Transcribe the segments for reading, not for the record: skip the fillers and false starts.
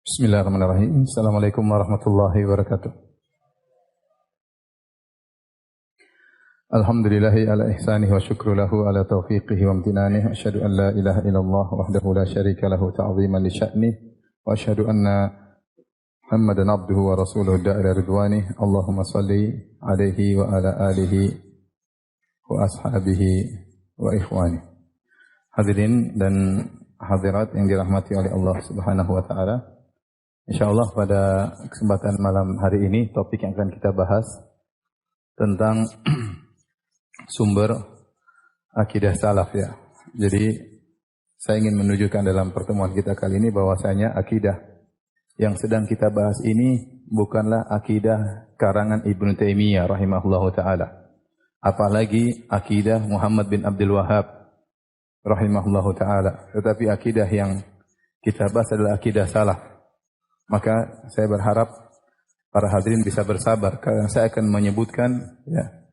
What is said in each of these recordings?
Bismillahirrahmanirrahim. Assalamualaikum warahmatullahi wabarakatuh. Alhamdulillahi ala ihsanihi wa syukru lahu ala taufiqihi wa amtinanihi. Asyhadu an la ilaha illallah wahdahu la syarika lahu ta'ziman li sya'ni. Wa asyhadu anna Muhammadan abduhu wa rasuluhu da'ila ridwani. Allahumma salli alaihi wa ala alihi wa ashabihi wa ikhwani. Hadirin dan hadirat yang dirahmati oleh Allah Subhanahu wa taala. InsyaAllah pada kesempatan malam hari ini topik yang akan kita bahas tentang sumber akidah salaf ya. Jadi saya ingin menunjukkan dalam pertemuan kita kali ini bahwasanya akidah yang sedang kita bahas ini bukanlah akidah karangan Ibnu Taimiyah rahimahullahu taala. Apalagi akidah Muhammad bin Abdul Wahhab rahimahullahu taala. Tetapi akidah yang kita bahas adalah akidah salaf. Maka saya berharap para hadirin bisa bersabar karena saya akan menyebutkan ya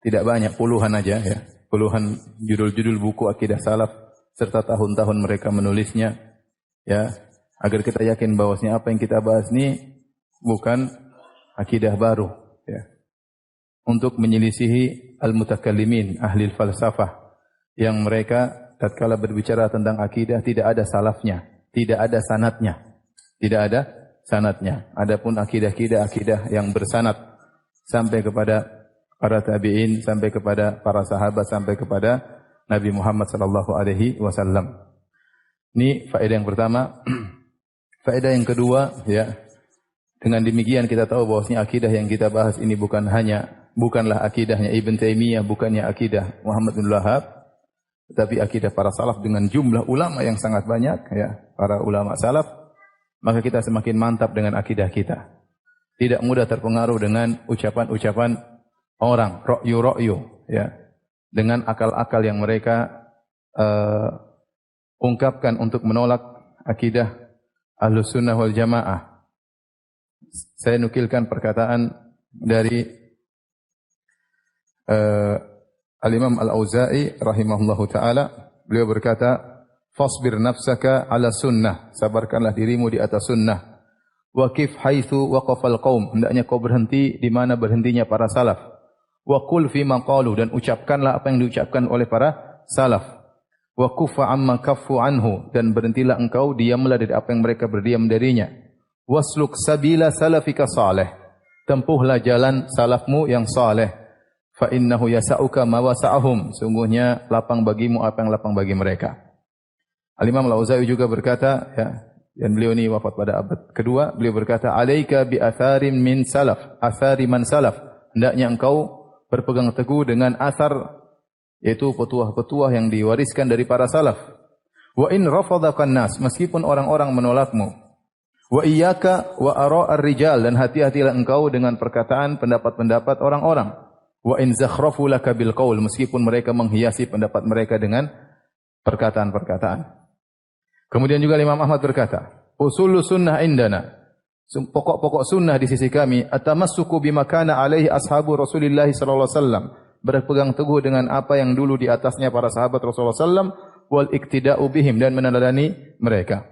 tidak banyak, puluhan aja ya, puluhan judul-judul buku akidah salaf serta tahun-tahun mereka menulisnya ya, agar kita yakin bahwasanya apa yang kita bahas ini bukan akidah baru ya. Untuk menyelisihi al-mutakallimin, ahli falsafah yang mereka tatkala berbicara tentang akidah tidak ada salafnya, tidak ada sanadnya. Tidak ada sanadnya. Adapun akidah yang bersanad sampai kepada para tabi'in, sampai kepada para sahabat, sampai kepada Nabi Muhammad sallallahu alaihi wasallam. Ini faedah yang pertama. Faedah yang kedua, ya. Dengan demikian kita tahu bahwasanya akidah yang kita bahas ini bukanlah akidahnya Ibn Taimiyah, bukannya akidah Muhammad bin Wahhab, tetapi akidah para salaf dengan jumlah ulama yang sangat banyak, ya. Para ulama salaf. Maka kita semakin mantap dengan akidah kita. Tidak mudah terpengaruh dengan ucapan-ucapan orang, ra'yu, ya. Dengan akal-akal yang mereka ungkapkan untuk menolak akidah Ahlus Sunnah wal Jamaah. Saya nukilkan perkataan dari Al-Imam Al-Auza'i rahimahullahu ta'ala. Beliau berkata, fasbir nafsaka ala sunnah, sabarkanlah dirimu di atas sunnah. Waqif haitsu waqafal qaum, hendaknya kau berhenti di mana berhentinya para salaf. Wa qul fi ma qalu, dan ucapkanlah apa yang diucapkan oleh para salaf. Wa kuffa amma kaffu anhu, dan berhentilah engkau, diamlah dari apa yang mereka berdiam darinya. Wasluk sabila salafika salih, tempuhlah jalan salafmu yang saleh. Fa innahu yasauka ma wasa'ahum, sungguhnya lapang bagimu apa yang lapang bagi mereka. Al-Imam Al-Auza'i juga berkata, ya, dan beliau ini wafat pada abad kedua, beliau berkata, alaika bi atharin min salaf, athari man salaf. Hendaknya engkau berpegang teguh dengan asar, yaitu petuah-petuah yang diwariskan dari para salaf. Wa in rafadakan nas, meskipun orang-orang menolakmu. Wa iyyaka wa ara'ar rijal, dan hati-hatilah engkau dengan perkataan pendapat-pendapat orang-orang. Wa in zakhrafu laka bil qaul, meskipun mereka menghiasi pendapat mereka dengan perkataan-perkataan. Kemudian juga Imam Ahmad berkata, usulul sunnah indana, pokok-pokok sunnah di sisi kami, atamassuku bima kana alaihi ashabu Rasulillah sallallahu alaihi wasallam, berpegang teguh dengan apa yang dulu di atasnya para sahabat Rasulullah sallam, wal iktida'u bihim, dan meneladani mereka.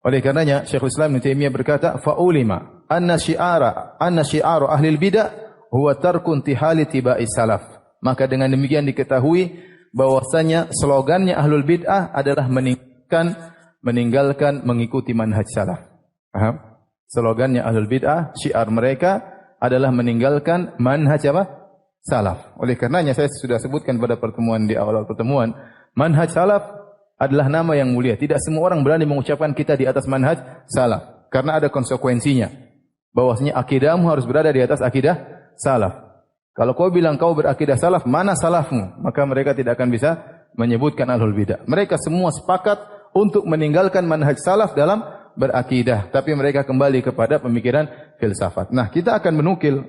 Oleh karenanya Syekhul Islam Ibnu Taimiyah berkata, faulima anna syi'ara ahli bidah huwa tarku intihali tibai salaf. Maka dengan demikian diketahui bahwasanya slogannya Ahlul Bid'ah adalah meninggalkan mengikuti manhaj salaf. Paham? Slogannya Ahlul Bid'ah, syiar mereka adalah meninggalkan manhaj apa? Salaf. Oleh karenanya saya sudah sebutkan pada pertemuan di awal pertemuan, manhaj salaf adalah nama yang mulia. Tidak semua orang berani mengucapkan kita di atas manhaj salaf karena ada konsekuensinya. Bahwasanya akidahmu harus berada di atas akidah salaf. Kalau kau bilang kau berakidah salaf, mana salafmu? Maka mereka tidak akan bisa menyebutkan Ahlul Bidah. Mereka semua sepakat untuk meninggalkan manhaj salaf dalam berakidah. Tapi mereka kembali kepada pemikiran filsafat. Nah, kita akan menukil.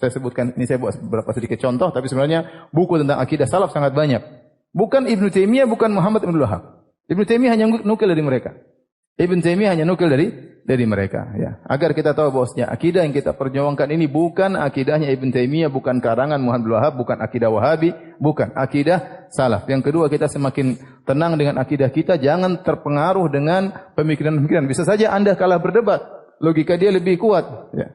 Saya sebutkan, ini saya buat beberapa sedikit contoh. Tapi sebenarnya buku tentang akidah salaf sangat banyak. Bukan Ibnu Taimiyah, bukan Muhammad bin Wahhab. Ibnu Taimiyah hanya nukil dari mereka. Ibn Taimiyah hanya nukil dari mereka, ya. Agar kita tahu bahwasanya akidah yang kita perjuangkan ini bukan akidahnya Ibn Taimiyah, bukan karangan Muhammad Wahab, bukan akidah Wahabi, bukan akidah salaf. Yang kedua, kita semakin tenang dengan akidah kita, jangan terpengaruh dengan pemikiran-pemikiran. Bisa saja Anda kalah berdebat, logika dia lebih kuat, ya.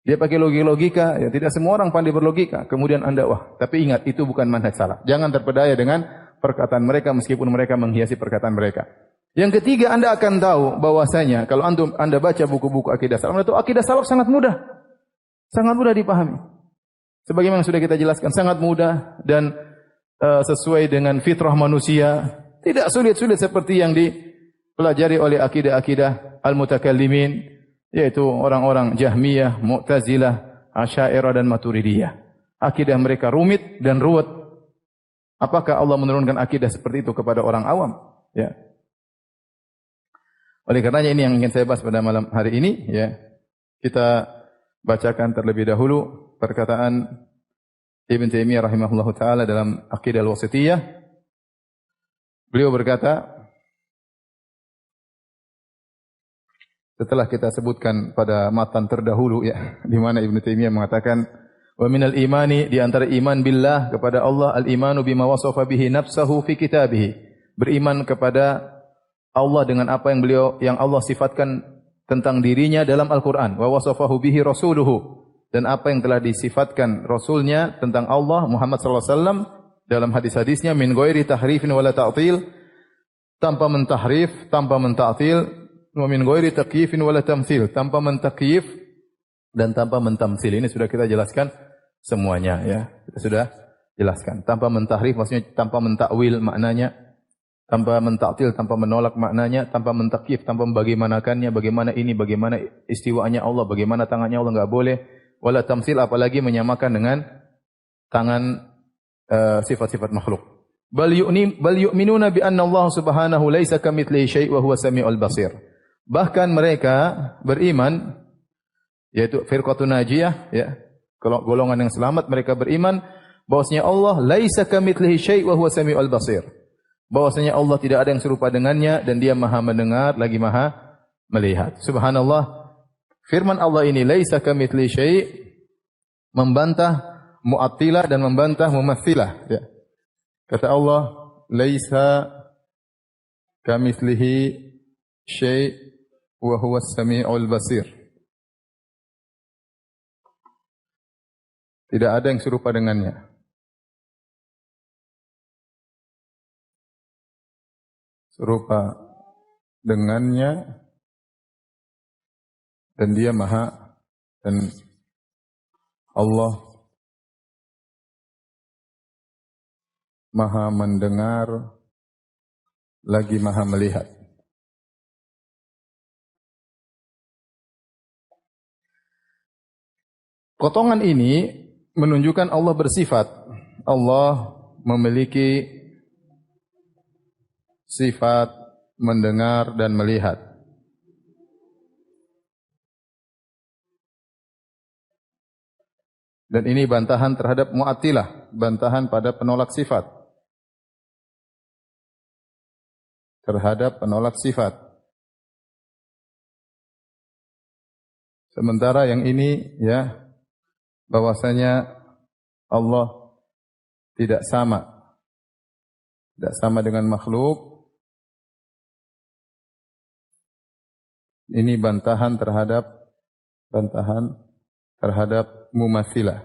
Dia pakai logika, ya, tidak semua orang pandai berlogika. Kemudian Anda, tapi ingat, itu bukan manhaj salaf. Jangan terpedaya dengan perkataan mereka meskipun mereka menghiasi perkataan mereka. Yang ketiga, Anda akan tahu bahwasanya kalau Anda baca buku-buku akidah salaf, itu akidah salaf sangat mudah. Sangat mudah dipahami. Sebagaimana sudah kita jelaskan, sangat mudah dan sesuai dengan fitrah manusia. Tidak sulit-sulit seperti yang dipelajari oleh akidah-akidah al-mutakallimin, yaitu orang-orang Jahmiyah, Mu'tazilah, Asy'ariyah dan Maturidiyah. Akidah mereka rumit dan ruwet. Apakah Allah menurunkan akidah seperti itu kepada orang awam? Ya. Oleh karenanya ini yang ingin saya bahas pada malam hari ini, ya. Kita bacakan terlebih dahulu perkataan Ibn Taimiyah rahimahullahu taala dalam Aqidah Al-Wasithiyah. Beliau berkata, setelah kita sebutkan pada matan terdahulu, ya, di mana Ibn Taimiyah mengatakan, wa minal imani, di antara iman billah kepada Allah, al-imanu bima wasafa bihi nafsahu fi kitabih. Beriman kepada Allah dengan apa yang Allah sifatkan tentang dirinya dalam Al-Quran. Wa wasafahu bihi rasuluhu. Dan apa yang telah disifatkan Rasulnya tentang Allah, Muhammad SAW, dalam hadis-hadisnya, min ghairi tahrifin wala ta'til, tanpa mentahrif, tanpa menta'til, wa min ghairi takyifin wala tamthil, tanpa mentakyif dan tanpa mentamsil. Ini sudah kita jelaskan semuanya, ya. Kita sudah jelaskan. Tanpa mentahrif maksudnya tanpa mentakwil maknanya, tanpa mentaktil, tanpa menolak maknanya, tanpa mentakyif, tanpa membagaimanakannya, bagaimana ini, bagaimana istiwanya Allah, bagaimana tangannya Allah, enggak boleh. Wala tamsil, apalagi menyamakan dengan tangan sifat-sifat makhluk. Bal yu'minuna bi anna Allah subhanahu laisa kamitslihi syai' wa huwa samiul basir. Bahkan mereka beriman, yaitu firqatun najiyah, ya, golongan yang selamat, mereka beriman bahwasanya Allah laisa kamitslihi syai' wa huwa samiul basir. Bahwasanya Allah tidak ada yang serupa dengannya dan Dia Maha mendengar lagi Maha melihat. Subhanallah, firman Allah ini laisa kamitslihi syai' membantah Mu'attilah dan membantah Mumatsilah, ya. Kata Allah, laisa kamitslihi syai' wa huwas samiul basir. Tidak ada yang serupa dengannya. Serupa dengannya dan Dia Maha, dan Allah Maha mendengar lagi Maha melihat. Potongan ini menunjukkan Allah bersifat. Allah memiliki sifat mendengar dan melihat. Dan ini bantahan terhadap Mu'attilah, bantahan pada penolak sifat. Terhadap penolak sifat. Sementara yang ini, ya, bahwasanya Allah tidak sama dengan makhluk. Ini bantahan terhadap mumatsilah,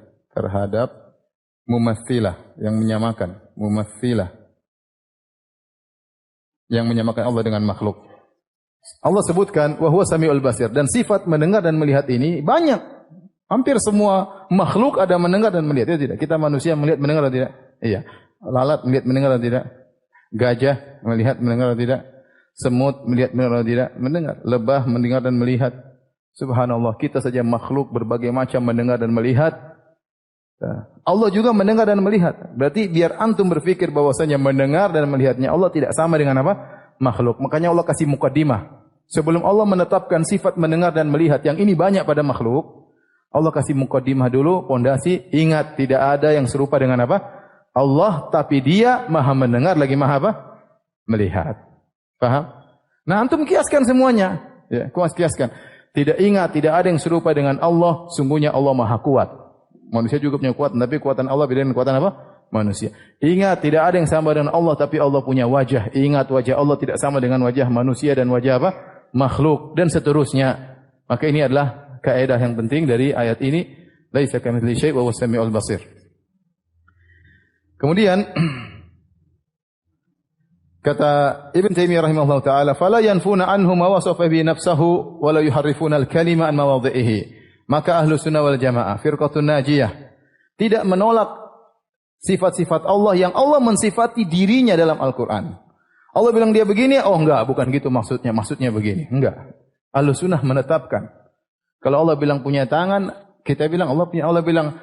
yang menyamakan, yang menyamakan Allah dengan makhluk. Allah sebutkan wa huwa samiul basir, dan sifat mendengar dan melihat ini banyak. Hampir semua makhluk ada mendengar dan melihat, ya tidak? Kita manusia melihat, mendengar atau tidak? Iya. Lalat melihat, mendengar atau tidak? Gajah melihat, mendengar atau tidak? Semut melihat, mendengar atau tidak? Mendengar. Lebah mendengar dan melihat. Subhanallah, kita saja makhluk berbagai macam mendengar dan melihat. Allah juga mendengar dan melihat. Berarti biar antum berfikir bahwasanya mendengar dan melihatnya Allah tidak sama dengan apa? Makhluk. Makanya Allah kasih mukaddimah. Sebelum Allah menetapkan sifat mendengar dan melihat yang ini banyak pada makhluk, Allah kasih mukaddimah dulu, pondasi. Ingat, tidak ada yang serupa dengan apa? Allah, tapi Dia Maha mendengar lagi Maha apa? Melihat. Paham? Nah, antum kiaskan semuanya. Ya, kiaskan. Tidak ingat, tidak ada yang serupa dengan Allah, sungguhnya Allah Maha kuat. Manusia juga punya kekuatan, tapi kekuatan Allah beda dengan kekuatan apa? Manusia. Ingat, tidak ada yang sama dengan Allah, tapi Allah punya wajah. Ingat, wajah Allah tidak sama dengan wajah manusia dan wajah apa? Makhluk, dan seterusnya. Maka ini adalah kaidah yang penting dari ayat ini. Laisa kamitslihi syai' wa huwas samiul basir. Kemudian kata Ibn Taimiyah rahimahullah taala, "Fala yanfuna anhu ma wasafa bi nafsuhu wa la yuharrifuna al-kalima an mawadhi'ihi." Maka ahlu sunnah wal jamaah, firqatun najiyah, tidak menolak sifat-sifat Allah yang Allah mensifati dirinya dalam Al-Quran. Allah bilang dia begini, oh enggak, bukan gitu maksudnya begini. Enggak. Ahlu sunnah menetapkan. Kalau Allah bilang punya tangan, kita bilang Allah punya. Allah bilang,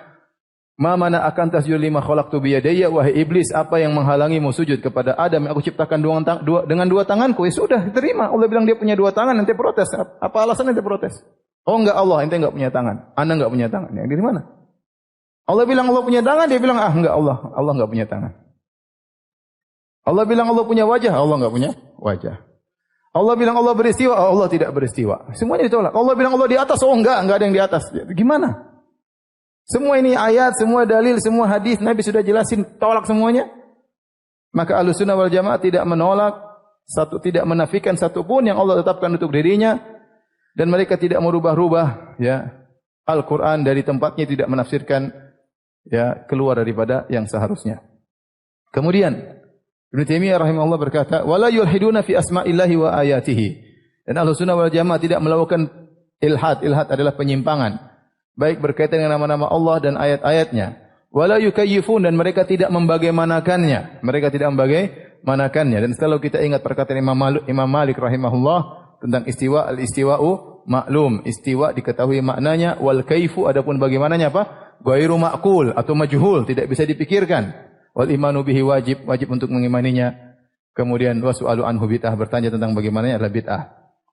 "Ma mana akan tasjud lima khalaqtu biyadayya," wahai iblis, apa yang menghalangimu sujud kepada Adam yang aku ciptakan dengan dua tanganku? Ya sudah, terima. Allah bilang dia punya dua tangan, ente protes. Apa alasan ente protes? Oh enggak Allah, ente enggak punya tangan. Anda enggak punya tangan. Yang dari mana? Allah bilang Allah punya tangan, dia bilang enggak Allah enggak punya tangan. Allah bilang Allah punya wajah, Allah enggak punya wajah. Allah bilang Allah beristiwa, Allah tidak beristiwa. Semuanya ditolak. Allah bilang Allah di atas, oh enggak ada yang di atas. Gimana? Semua ini ayat, semua dalil, semua hadis Nabi sudah jelasin, tolak semuanya. Maka Ahlussunnah wal Jamaah tidak menolak tidak menafikan satupun yang Allah tetapkan untuk dirinya, dan mereka tidak merubah-rubah ya Al-Qur'an dari tempatnya, tidak menafsirkan ya keluar daripada yang seharusnya. Kemudian Ibnu Taimiyah rahimahullah berkata, "Wala yulhiduna fi asma'illahi wa ayatihi." Dan Ahlussunnah wal Jamaah tidak melakukan ilhad. Ilhad adalah penyimpangan, baik berkaitan dengan nama-nama Allah dan ayat-ayatnya. Wala yukayyifun, dan mereka tidak membagaimanakannya. Mereka tidak membagaimanakannya. Dan selalu kita ingat perkataan Imam Malik rahimahullah tentang istiwa, al-istiwa'u maklum. Istiwa diketahui maknanya, wal kaifu adapun bagaimananya apa? Ghairu ma'qul atau majhul, tidak bisa dipikirkan. Wal imanu bihi wajib untuk mengimaninya. Kemudian wasu'alu anhu bid'ah, bertanya tentang bagaimananya adalah bid'ah.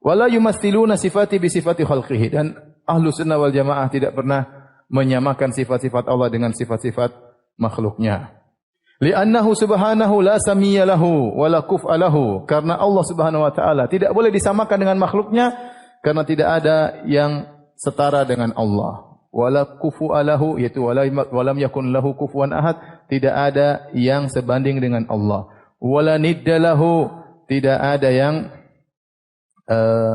Wala yumassiluna sifati bi sifati khalqihi, dan Ahlussunnah wal Jamaah tidak pernah menyamakan sifat-sifat Allah dengan sifat-sifat makhluknya. Li'annahu subhanahu la samiyya lahu wa la kuf'a lahu, karena Allah Subhanahu wa taala tidak boleh disamakan dengan makhluknya, karena tidak ada yang setara dengan Allah. Wala kufu'a lahu, yaitu walam yakun lahu kufuwan ahad, tidak ada yang sebanding dengan Allah. Wala nidda lahu, tidak ada yang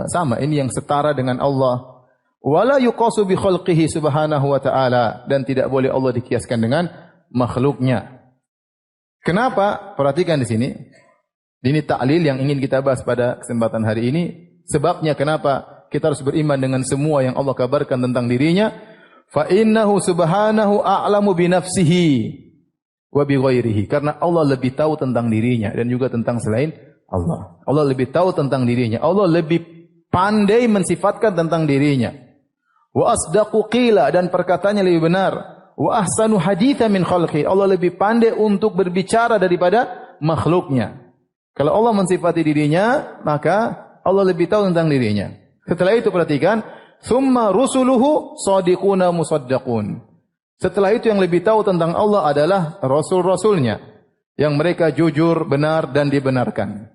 sama, ini yang setara dengan Allah. Wala yuqasu bi khalqihi subhanahu wa ta'ala, dan tidak boleh Allah dikiaskan dengan makhluknya. Kenapa? Perhatikan di sini. Ini ta'lil yang ingin kita bahas pada kesempatan hari ini. Sebabnya kenapa kita harus beriman dengan semua yang Allah kabarkan tentang dirinya. Fa innahu subhanahu a'lamu bi nafsihi wa bi ghairihi. Karena Allah lebih tahu tentang dirinya dan juga tentang selain Allah. Allah lebih tahu tentang dirinya. Allah lebih pandai mensifatkan tentang dirinya. Wa asdaqu qila, dan perkataannya lebih benar. Wa ahsanu haditha min khalqi, Allah lebih pandai untuk berbicara daripada makhluknya. Kalau Allah mensifati dirinya, maka Allah lebih tahu tentang dirinya. Setelah itu perhatikan, summa rusuluhu shadiquna musaddaqun. Setelah itu yang lebih tahu tentang Allah adalah rasul-rasulnya, yang mereka jujur, benar dan dibenarkan.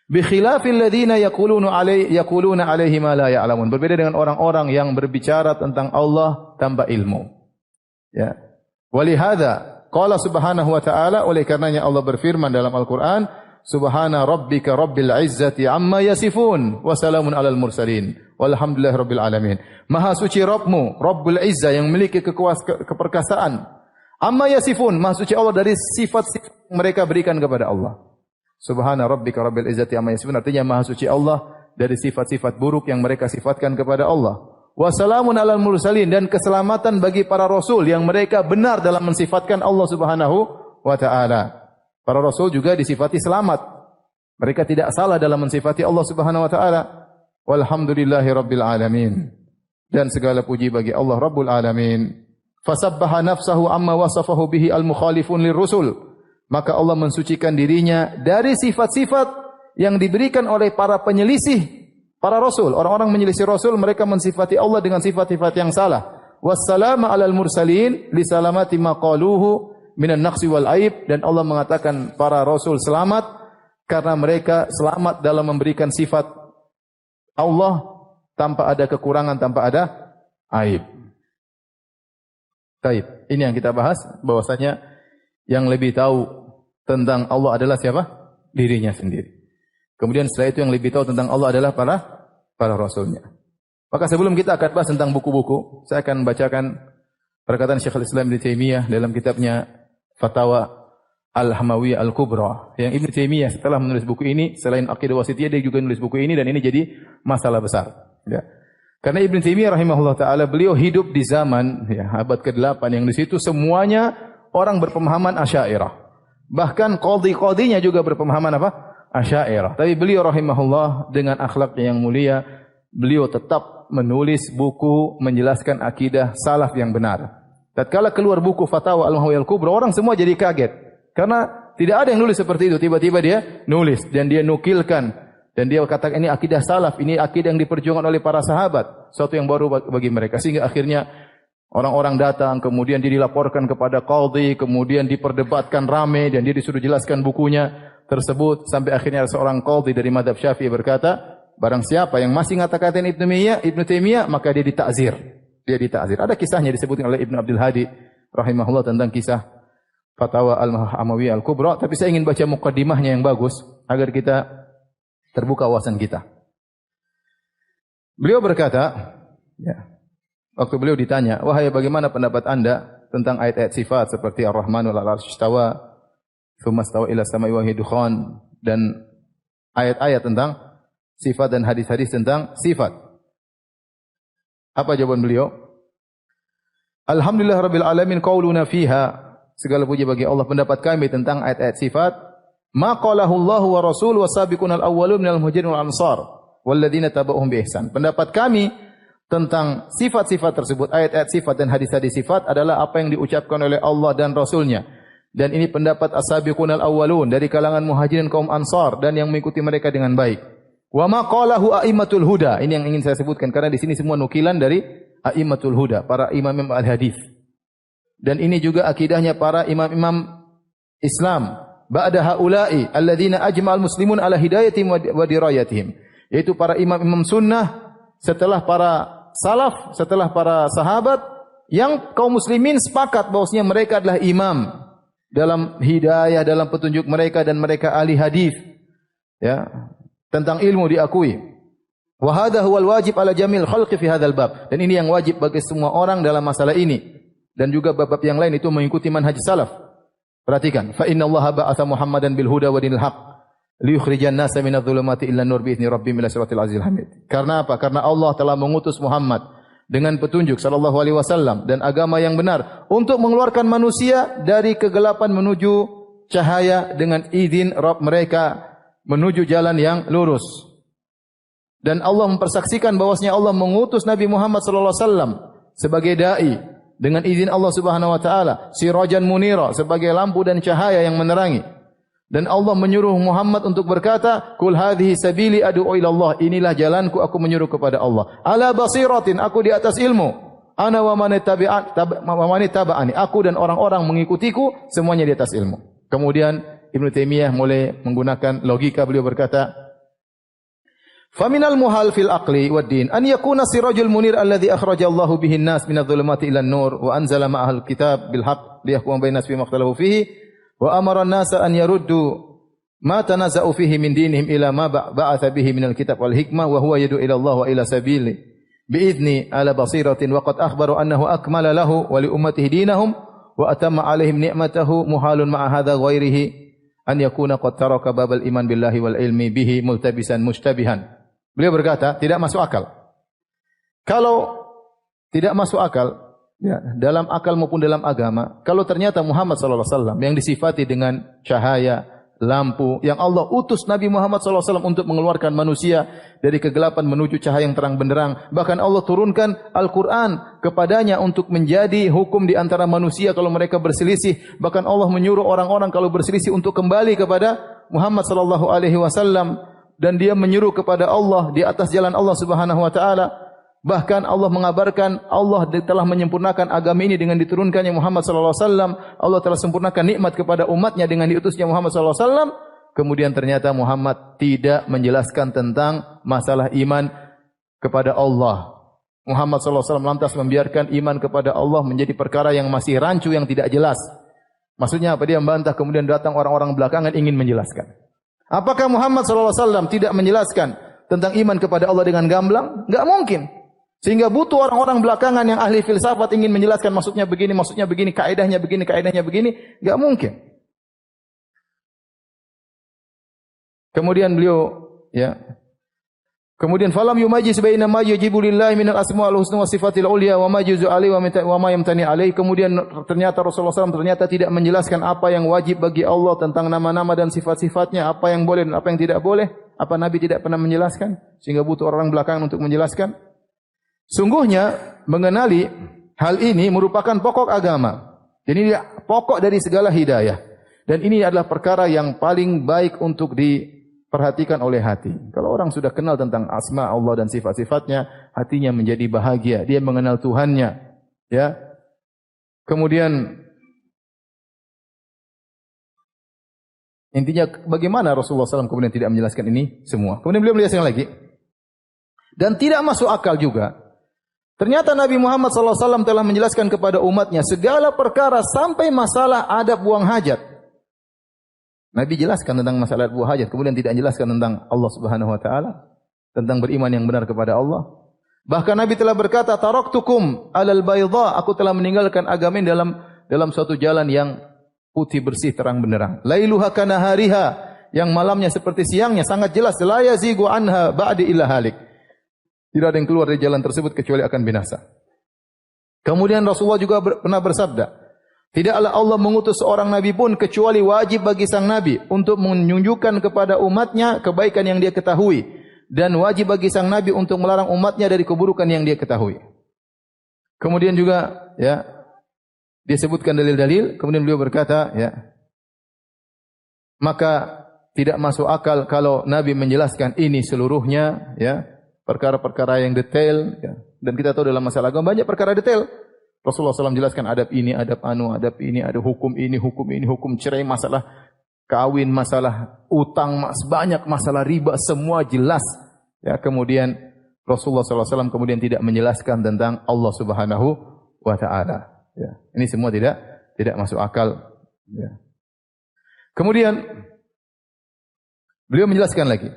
Bi khilafil ladzina yaquluna alaihi ma la ya'lamun. Berbeda dengan orang-orang yang berbicara tentang Allah tanpa ilmu. Ya. Walihada qala subhanahu wa ta'ala, oleh karenanya Allah berfirman dalam Al-Qur'an, subhana rabbika rabbil izzati amma yasifun wa salamun alal mursalin walhamdulillahi rabbil alamin. Maha suci Rabbmu, Rabbul Izzah, yang memiliki keperkasaan. Amma yasifun, maha suci Allah dari sifat-sifat yang mereka berikan kepada Allah. Subhana rabbika rabbil izzati amma yasifun, artinya maha suci Allah dari sifat-sifat buruk yang mereka sifatkan kepada Allah. Wa salamun alal mursalin, dan keselamatan bagi para rasul yang mereka benar dalam mensifatkan Allah Subhanahu wa taala. Para rasul juga disifati selamat. Mereka tidak salah dalam mensifati Allah Subhanahu wa taala. Walhamdulillahi rabbil alamin. Dan segala puji bagi Allah Rabbul alamin. Fasabbaha nafsahu amma wasafahu bihi al-mukhalifun lirrusul. Maka Allah mensucikan dirinya dari sifat-sifat yang diberikan oleh para penyelisih, para rasul. Orang-orang menyelisih rasul, mereka mensifati Allah dengan sifat-sifat yang salah. Wassalamu alal mursalin li salamati maqaluhu minan naqsi wal aib, dan Allah mengatakan para rasul selamat karena mereka selamat dalam memberikan sifat Allah tanpa ada kekurangan, tanpa ada aib. Taib. Ini yang kita bahas, bahwasanya yang lebih tahu tentang Allah adalah siapa? Dirinya sendiri. Kemudian setelah itu yang lebih tahu tentang Allah adalah para rasulnya. Maka sebelum kita akan bahas tentang buku-buku, saya akan bacakan perkataan Syekhul Islam Ibnu Taimiyah dalam kitabnya Fatawa Al-Hamawiyah Al-Kubra. Yang Ibnu Taimiyah setelah menulis buku ini, selain Aqidah Wasithiyah, dia juga menulis buku ini, dan ini jadi masalah besar. Ya. Karena Ibnu Taimiyah rahimahullah ta'ala, beliau hidup di zaman abad ke-8 yang di situ semuanya orang berpemahaman Asy'ariyah. Bahkan qadhi-qadhinya juga berpemahaman apa? Asy'ariyah. Tapi beliau rahimahullah dengan akhlak yang mulia, beliau tetap menulis buku menjelaskan akidah salaf yang benar. Tatkala keluar buku Fatawa Al-Hamawiyah Al-Kubra, orang semua jadi kaget. Karena tidak ada yang nulis seperti itu. Tiba-tiba dia nulis dan dia nukilkan. Dan dia katakan ini akidah salaf, ini akidah yang diperjuangkan oleh para sahabat. Suatu yang baru bagi mereka. Sehingga akhirnya orang-orang datang, kemudian dia dilaporkan kepada qadhi, kemudian diperdebatkan rame, dan dia disuruh jelaskan bukunya tersebut. Sampai akhirnya seorang qadhi dari madhab Syafi'i berkata, barang siapa yang masih ngata-ngatain Ibnu Taimiyah, maka dia ditakzir. Dia ditakzir. Ada kisahnya disebutkan oleh Ibnu Abdul Hadi rahimahullah tentang kisah Fatawa Al-Hamawiyah Al-Kubra. Tapi saya ingin baca muqaddimahnya yang bagus agar kita terbuka wawasan kita. Beliau berkata, waktu beliau ditanya, wahai bagaimana pendapat anda tentang ayat-ayat sifat seperti Ar-Rahmanu 'alal 'arsy istawa, tsumma istawa ila samai wa hiya dukhan, dan ayat-ayat tentang sifat dan hadis-hadis tentang sifat. Apa jawaban beliau? Alhamdulillah rabbil alamin qauluna fiha. Segala puji bagi Allah, pendapat kami tentang ayat-ayat sifat. Ma qalahu Allah wa rasul wa sabiqunal awwalun minal muhajirin wal ansar walladzina tabauhum bi ihsan. Pendapat kami tentang sifat-sifat tersebut, ayat-ayat sifat dan hadis-hadis sifat adalah apa yang diucapkan oleh Allah dan Rasulnya. Dan ini pendapat as-sabiqunal awwalun dari kalangan muhajirin kaum ansar dan yang mengikuti mereka dengan baik. Wa ma qalahu a'immatul huda. Ini yang ingin saya sebutkan karena di sini semua nukilan dari a'immatul huda, para imam-imam al-hadis. Dan ini juga akidahnya para imam-imam Islam. Ba'da haula'i alladzina ajma'al muslimun ala hidayatihim wa dirayatihim. Yaitu para imam-imam sunnah setelah para salaf, setelah para sahabat, yang kaum muslimin sepakat bahwasanya mereka adalah imam dalam hidayah, dalam petunjuk mereka, dan mereka ahli hadis. Ya, tentang ilmu diakui. Wa hadha huwal wajib ala jamil khalqi fi hadzal bab. Dan ini yang wajib bagi semua orang dalam masalah ini. Dan juga bab-bab yang lain itu mengikuti manhaj salaf. Perhatikan, fa innallaha ba'atha Muhammadan bil huda wa dinil haqq liyukhrijan nasa minadh dhulumati ila nur bi idzni rabbihim ila siratil azizil hamid. Karena apa? Karena Allah telah mengutus Muhammad dengan petunjuk sallallahu alaihi wasallam dan agama yang benar untuk mengeluarkan manusia dari kegelapan menuju cahaya dengan izin Rabb mereka menuju jalan yang lurus. Dan Allah mempersaksikan bahwasanya Allah mengutus Nabi Muhammad sallallahu alaihi wasallam sebagai dai dengan izin Allah Subhanahu wa taala, sirajan munira, sebagai lampu dan cahaya yang menerangi. Dan Allah menyuruh Muhammad untuk berkata, "Qul hadhihi sabili ad'u ila Allah." Inilah jalanku, aku menyuruh kepada Allah. Ala basiratin, aku di atas ilmu. Ana wa man taba'ani, aku dan orang-orang mengikutiku semuanya di atas ilmu. Kemudian Ibnu Taimiyah mulai menggunakan logika, beliau berkata, Faminal muhal fil aqli wad din an yakuna sirajul munir alladhi akhraja Allahu bihi an-nas min adh-dhulumati ila an-nur wa anzala ma'ahal kitab bil haqq liyahkuma bainan nas fima ikhtalafu fihi wa amara an-nasa an yaruddu ma tanaza'u fihi min dinihim ila ma ba'atha bihi min al-kitab wal hikmah wa huwa yad'u ila Allah wa ila sabili bi idzni ala basiratin wa qad akhbaru annahu akmala lahu wa li ummatihi dinahum wa atamma alaihim ni'matahu muhalun ma'a hadha ghairihi an yakuna qad taraka babal iman billahi wal ilmi bihi multabisan mushtabihan. Beliau berkata, tidak masuk akal. Kalau tidak masuk akal, ya, dalam akal maupun dalam agama, kalau ternyata Muhammad SAW yang disifati dengan cahaya, lampu, yang Allah utus Nabi Muhammad SAW untuk mengeluarkan manusia dari kegelapan menuju cahaya yang terang benderang. Bahkan Allah turunkan Al-Quran kepadanya untuk menjadi hukum di antara manusia kalau mereka berselisih. Bahkan Allah menyuruh orang-orang kalau berselisih untuk kembali kepada Muhammad SAW. Dan dia menyuruh kepada Allah di atas jalan Allah Subhanahu wa taala. Bahkan Allah mengabarkan Allah telah menyempurnakan agama ini dengan diturunkannya Muhammad sallallahu alaihi wasallam. Allah telah sempurnakan nikmat kepada umatnya dengan diutusnya Muhammad sallallahu alaihi wasallam. Kemudian ternyata Muhammad tidak menjelaskan tentang masalah iman kepada Allah. Muhammad SAW lantas membiarkan iman kepada Allah menjadi perkara yang masih rancu, yang tidak jelas. Maksudnya apa? Dia membantah, kemudian datang orang-orang belakangan ingin menjelaskan. Apakah Muhammad SAW tidak menjelaskan tentang iman kepada Allah dengan gamblang? Enggak mungkin. Sehingga butuh orang-orang belakangan yang ahli filsafat ingin menjelaskan maksudnya begini, kaidahnya begini. Enggak mungkin. Kemudian beliau kemudian falam yumajiz baina ma yajibu lillahi minal asmaul husna wa sifatil ulya wa ma yuzu alaihi wa ma yamtani alaihi. Kemudian ternyata Rasulullah SAW ternyata tidak menjelaskan apa yang wajib bagi Allah tentang nama-nama dan sifat-sifatnya, apa yang boleh dan apa yang tidak boleh. Apa Nabi tidak pernah menjelaskan sehingga butuh orang belakangan untuk menjelaskan? Sungguhnya mengenali hal ini merupakan pokok agama. Jadi ini pokok dari segala hidayah. Dan ini adalah perkara yang paling baik untuk diperhatikan oleh hati. Kalau orang sudah kenal tentang asma Allah dan sifat-sifatnya, hatinya menjadi bahagia. Dia mengenal Tuhannya. Ya. Kemudian intinya bagaimana Rasulullah SAW kemudian tidak menjelaskan ini semua. Kemudian beliau menjelaskan lagi. Dan tidak masuk akal juga. Ternyata Nabi Muhammad SAW telah menjelaskan kepada umatnya segala perkara sampai masalah adab buang hajat. Nabi jelaskan tentang masalah adab buang hajat, kemudian tidak menjelaskan tentang Allah Subhanahu wa taala, tentang beriman yang benar kepada Allah. Bahkan Nabi telah berkata, "Taraktukum 'alal bayda," aku telah meninggalkan agama ini dalam suatu jalan yang putih bersih terang benderang. Lailuha kanahariha, yang malamnya seperti siangnya, sangat jelas. La yazigu anha ba'di illa halik. Tidak ada yang keluar dari jalan tersebut kecuali akan binasa. Kemudian Rasulullah juga pernah bersabda, tidaklah Allah mengutus seorang nabi pun kecuali wajib bagi sang nabi untuk menunjukkan kepada umatnya kebaikan yang dia ketahui, dan wajib bagi sang nabi untuk melarang umatnya dari keburukan yang dia ketahui. Kemudian juga dia sebutkan dalil-dalil, kemudian beliau berkata, maka tidak masuk akal kalau Nabi menjelaskan ini seluruhnya, perkara-perkara yang detail, dan kita tahu dalam masalah agama banyak perkara detail. Rasulullah SAW jelaskan adab ini, adab ini, ada hukum ini, hukum cerai, masalah kawin, masalah utang, banyak masalah riba, semua jelas. Ya, kemudian Rasulullah SAW kemudian tidak menjelaskan tentang Allah Subhanahu wa taala. Ya, ini semua tidak masuk akal. Ya. Kemudian beliau menjelaskan lagi.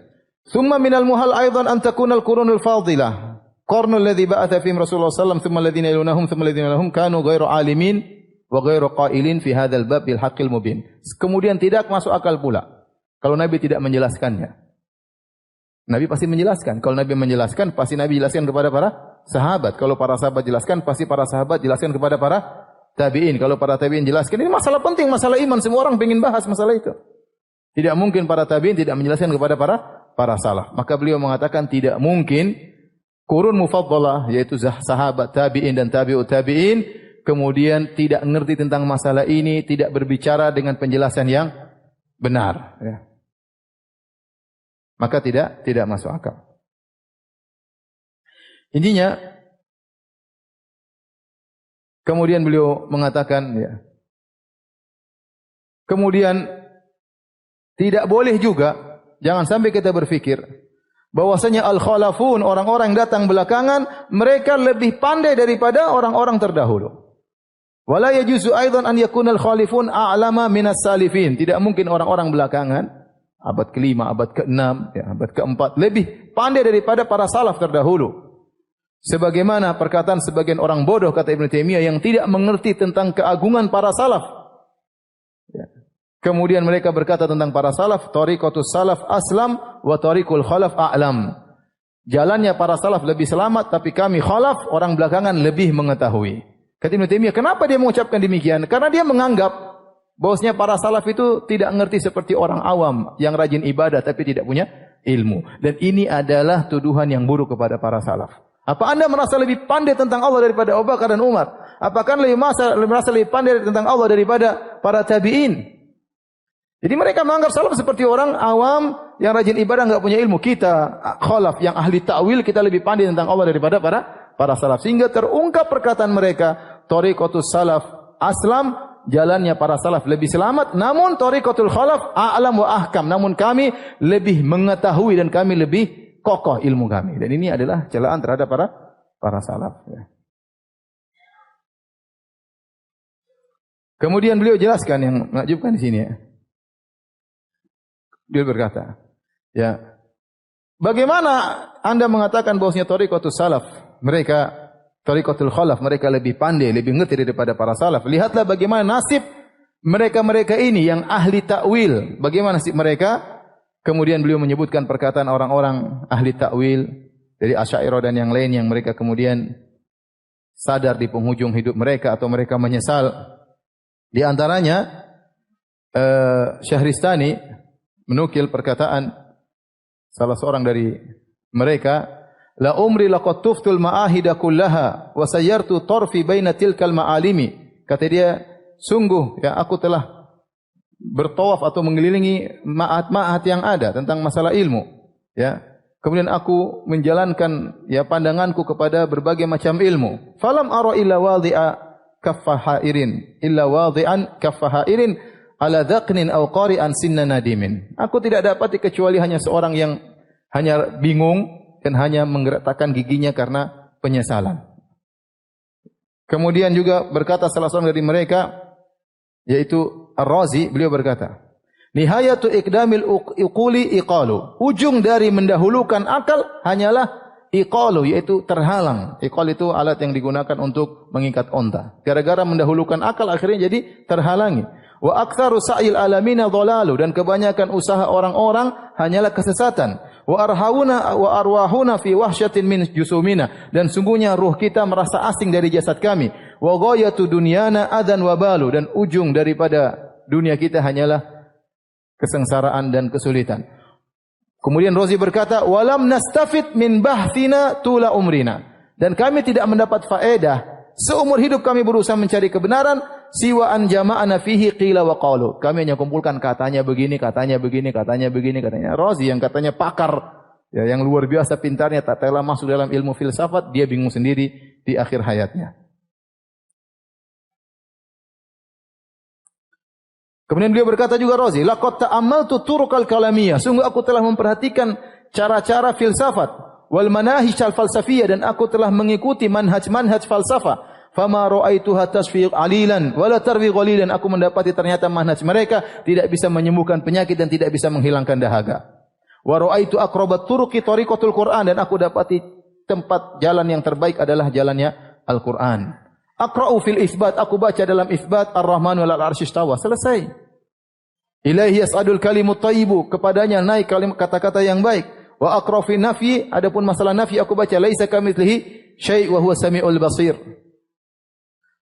Thumma minal muhal aidan an takuna al-qurunul fadilah. Qarnul ladzi ba'atha fihim Rasulullah sallallahu alaihi wasallam thumma alladhina yalunahum thumma alladhina lahum kanu ghairu alimin wa ghairu qailin fi hadzal bab bil haqqil mubin. Kemudian tidak masuk akal pula kalau Nabi tidak menjelaskannya. Nabi pasti menjelaskan. Kalau Nabi menjelaskan, pasti Nabi jelaskan kepada para sahabat. Kalau para sahabat jelaskan, pasti para sahabat jelaskan kepada para tabi'in. Kalau para tabi'in jelaskan, ini masalah penting, masalah iman, semua orang ingin bahas masalah itu. Tidak mungkin para tabi'in tidak menjelaskan kepada para salaf. Maka beliau mengatakan tidak mungkin qurun mufaddalah, yaitu sahabat, tabi'in dan tabi'ut tabi'in, kemudian tidak mengerti tentang masalah ini, tidak berbicara dengan penjelasan yang benar. Ya. Maka tidak masuk akal. Intinya, kemudian beliau mengatakan, kemudian tidak boleh juga, jangan sampai kita berpikir bahwasanya al-khalafun, orang-orang yang datang belakangan, mereka lebih pandai daripada orang-orang terdahulu. Wala yajuzu aidan an yakuna al-khalifun a'lama minas salifin. Tidak mungkin orang-orang belakangan, abad ke-5, abad ke-6, abad ke-4, lebih pandai daripada para salaf terdahulu. Sebagaimana perkataan sebagian orang bodoh, kata Ibnu Taimiyah, yang tidak mengerti tentang keagungan para salaf. Kemudian mereka berkata tentang para salaf, tariqatus salaf aslam wa tariqul khalaf a'lam. Jalannya para salaf lebih selamat, tapi kami khalaf, orang belakangan, lebih mengetahui. Kata Ibnu Taimiyah, kenapa dia mengucapkan demikian? Karena dia menganggap bahwasanya para salaf itu tidak mengerti seperti orang awam yang rajin ibadah tapi tidak punya ilmu. Dan ini adalah tuduhan yang buruk kepada para salaf. Apa Anda merasa lebih pandai tentang Allah daripada Abu Bakar dan Umar? Apakah merasa lebih pandai tentang Allah daripada para tabi'in? Jadi mereka menganggap salaf seperti orang awam yang rajin ibadah, enggak punya ilmu. Kita khalaf yang ahli ta'wil, kita lebih pandai tentang Allah daripada para salaf. Sehingga terungkap perkataan mereka, tariqatus salaf aslam, jalannya para salaf lebih selamat, namun tariqatul khalaf a'lam wa ahkam, namun kami lebih mengetahui dan kami lebih kokoh ilmu kami. Dan ini adalah celaan terhadap para salaf. Ya. Kemudian beliau jelaskan yang menakjubkan di sini ya. Dia berkata, ya, bagaimana Anda mengatakan bahwasanya thariqatus salaf, mereka thariqatul khalaf, mereka lebih pandai, lebih ngerti daripada para salaf. Lihatlah bagaimana nasib mereka-mereka ini yang ahli takwil. Bagaimana nasib mereka? Kemudian beliau menyebutkan perkataan orang-orang ahli takwil dari Asy'ariyah dan yang lain yang mereka kemudian sadar di penghujung hidup mereka atau mereka menyesal. Di antaranya Syahristani menukil perkataan salah seorang dari mereka, la umri laqad tuftul ma'ahida kullaha wa sayyartu tarfi baina tilkal ma'alimi. Kata dia, sungguh ya aku telah bertawaf atau mengelilingi ma'at-ma'at yang ada tentang masalah ilmu, ya. Kemudian aku menjalankan ya pandanganku kepada berbagai macam ilmu. Falam ara illa wadhi'a kaffahairin illa wadhi'an kaffahairin ala dhaqnin aw qari'an sinna nadimin. Aku tidak dapati kecuali hanya seorang yang hanya bingung dan hanya menggerakkan giginya karena penyesalan. Kemudian juga berkata salah seorang dari mereka yaitu Ar-Razi, beliau berkata, nihayatu iqdamil uquli iqalu. Ujung dari mendahulukan akal hanyalah iqalu, yaitu terhalang. Iqal itu alat yang digunakan untuk mengikat onta. Gara-gara mendahulukan akal akhirnya jadi terhalangi. Wa aktsaru sa'il alamina dhalalu, dan kebanyakan usaha orang-orang hanyalah kesesatan. Wa arwahuna fi wahsyatin min jusumina, dan sungguhnya ruh kita merasa asing dari jasad kami. Wa ghayatu dunyana adan wa balu, dan ujung daripada dunia kita hanyalah kesengsaraan dan kesulitan. Kemudian Razi berkata, walam nastafid min bahthina tula umrina, dan kami tidak mendapat faedah seumur hidup kami berusaha mencari kebenaran siwa an jama'ana fihi qila wa qalu. Kami hanya kumpulkan katanya begini, katanya begini, katanya begini, katanya. Razi yang katanya pakar, ya, yang luar biasa pintarnya, tak telah masuk dalam ilmu filsafat, dia bingung sendiri di akhir hayatnya. Kemudian beliau berkata juga Razi, laqad ta'ammaltu turuqal kalamiyah, sungguh aku telah memperhatikan cara-cara filsafat, wal manahij al falsafiyah, dan aku telah mengikuti manhaj falsafah. Fama ra'aituha tasfiq alilan wala tarwi qalilan, aku mendapati ternyata manhaj mereka tidak bisa menyembuhkan penyakit dan tidak bisa menghilangkan dahaga. Wa ra'aitu aqrabat turuqi tariqatul Qur'an, dan aku dapati tempat jalan yang terbaik adalah jalannya Al-Qur'an. Aqra'u fil isbat, aku baca dalam isbat Ar-Rahman wal arsy istawa, selesai. Ilaihi yas'adul kalimut thayyibu, kepadanya naik kalimat kata-kata yang baik. Wa aqra fi nafyi, adapun masalah nafyi aku baca laisa kamitslihi syai' wa huwa samiul basir.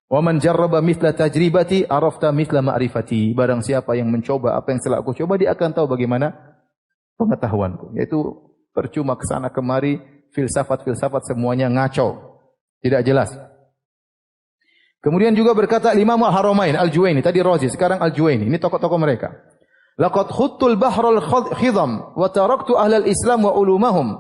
Wa man jarraba mithla tajribati arafta mithla ma'rifati, barang siapa yang mencoba apa yang telah aku coba, dia akan tahu bagaimana pengetahuanku. Yaitu percuma kesana kemari, filsafat semuanya ngaco, tidak jelas. Kemudian juga berkata Imam Al-Haramain Al-Juwaini, tadi Razi, sekarang Al-Juwaini, ini tokoh-tokoh mereka. Laqad khuttul bahral khidam wa taraktu ahlal Islam wa ulumahum.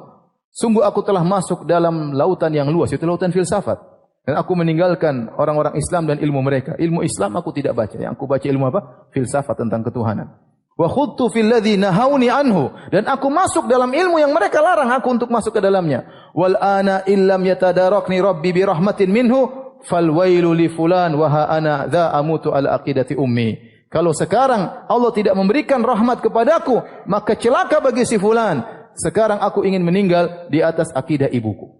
Sungguh aku telah masuk dalam lautan yang luas, itu lautan filsafat. Dan aku meninggalkan orang-orang Islam dan ilmu mereka. Ilmu Islam aku tidak baca, yang aku baca ilmu apa? Filsafat tentang ketuhanan. Wa khuttu fil ladzi nahawni anhu, dan aku masuk dalam ilmu yang mereka larang aku untuk masuk ke dalamnya. Wal ana illam yatadarakni rabbi bi rahmatin minhu fal wailu li fulan wa ha ana dza amutu ala aqidati ummi. Kalau sekarang Allah tidak memberikan rahmat kepadaku, maka celaka bagi si fulan. Sekarang aku ingin meninggal di atas akidah ibuku.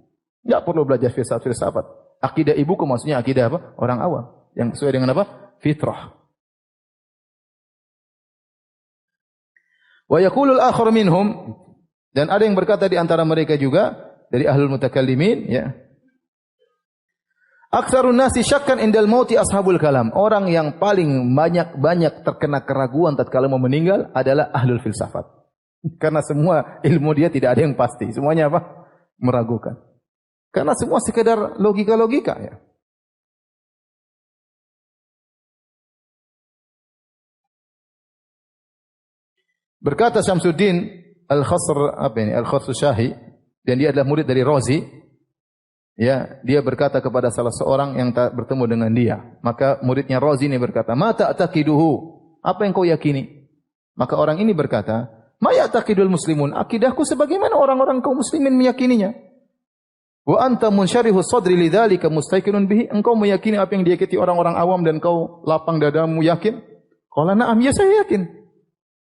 Enggak perlu belajar filsafat. Akidah ibuku maksudnya akidah apa? Orang awam yang sesuai dengan apa? Fitrah. Wa yaqulul akhar minhum, dan ada yang berkata di antara mereka juga dari ahlul mutakallimin, ya. Aktsarun nasi syakkan indal mauti ashabul kalam. Orang yang paling banyak terkena keraguan tatkala mau meninggal adalah ahlul filsafat. Karena semua ilmu dia tidak ada yang pasti. Semuanya apa? Meragukan. Karena semua sekedar logika-logika, ya. Berkata Syamsuddin Al-Khasrasyahi, dan dia adalah murid dari Razi. Ya, dia berkata kepada salah seorang yang tak bertemu dengan dia. Maka muridnya Razi ini berkata, "Ma ta'taqiduhu?" Apa yang kau yakini? Maka orang ini berkata, Ma ya'taqidul muslimun. Akidahku sebagaimana orang-orang kaum muslimin meyakininya. Wa anta munsyarihu sadri lidzalika mustaqinun bihi. Engkau meyakini apa yang diyakini orang-orang awam dan kau lapang dadamu yakin? Qala na'am, ya saya yakin.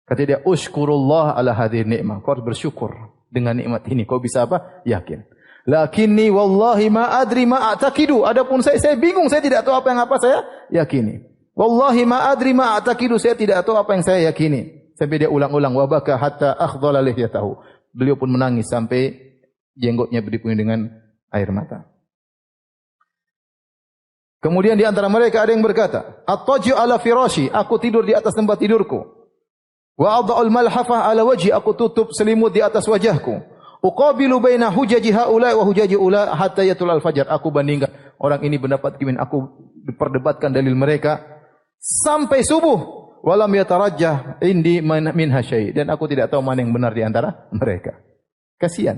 Kata dia, "Ushkurullah ala hadhihi ni'mah." Kau harus bersyukur dengan nikmat ini. Kau bisa apa? Yakin. Lakinni wallahi ma adri ma a'taqidu. Adapun saya bingung, saya tidak tahu apa yang saya yakini. Wallahi ma adri ma a'taqidu, saya tidak tahu apa yang saya yakini. Sampai dia ulang-ulang, wa baka hatta akhdhala lihyatahu. Beliau pun menangis sampai jenggotnya dipenuhi dengan air mata. Kemudian di antara mereka ada yang berkata, "At-taju ala firashi." Aku tidur di atas tempat tidurku. Wa adha'ul malhafah ala wajhi. Aku tutup selimut di atas wajahku. Uqabilu baina hujaji haula wa hujaji ula hatta yatul al-fajar. Aku bandingkan orang ini pendapat kimin, aku perdebatkan dalil mereka sampai subuh. Walam yatarajjah indi min hasyai, dan aku tidak tahu mana yang benar di antara mereka. Kasihan.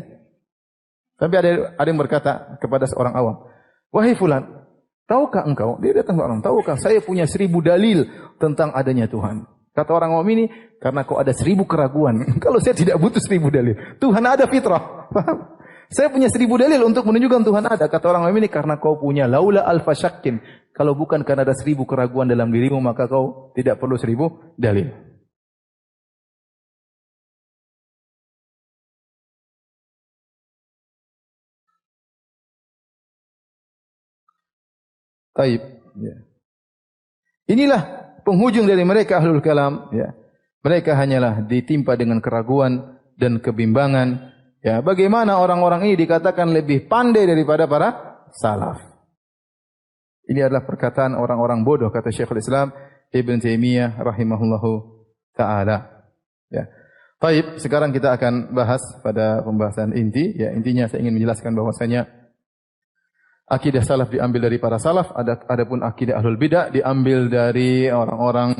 Sampai ada yang berkata kepada seorang awam, "Wahai fulan, tahukah engkau?" Dia datang ke orang, "Tahukah saya punya 1000 dalil tentang adanya Tuhan?" Kata orang awam ini, "Karena kau ada 1000 keraguan. Kalau saya tidak butuh 1000 dalil. Tuhan ada, fitrah." Paham? Saya punya 1000 dalil untuk menunjukkan Tuhan ada. Kata orang awam ini, "Karena kau punya laula alfa syakkin." Kalau bukan karena ada 1000 keraguan dalam dirimu, maka kau tidak perlu 1000 dalil. Taib. Ya. Inilah penghujung dari mereka ahlul kalam. Ya. Mereka hanyalah ditimpa dengan keraguan dan kebimbangan. Ya, bagaimana orang-orang ini dikatakan lebih pandai daripada para salaf. Ini adalah perkataan orang-orang bodoh, kata Syekhul Islam Ibn Taimiyah rahimahullahu ta'ala. Ya. Baik, sekarang kita akan bahas pada pembahasan inti. Ya, intinya saya ingin menjelaskan bahwasanya akidah salaf diambil dari para salaf, adapun akidah ahlul bidah diambil dari orang-orang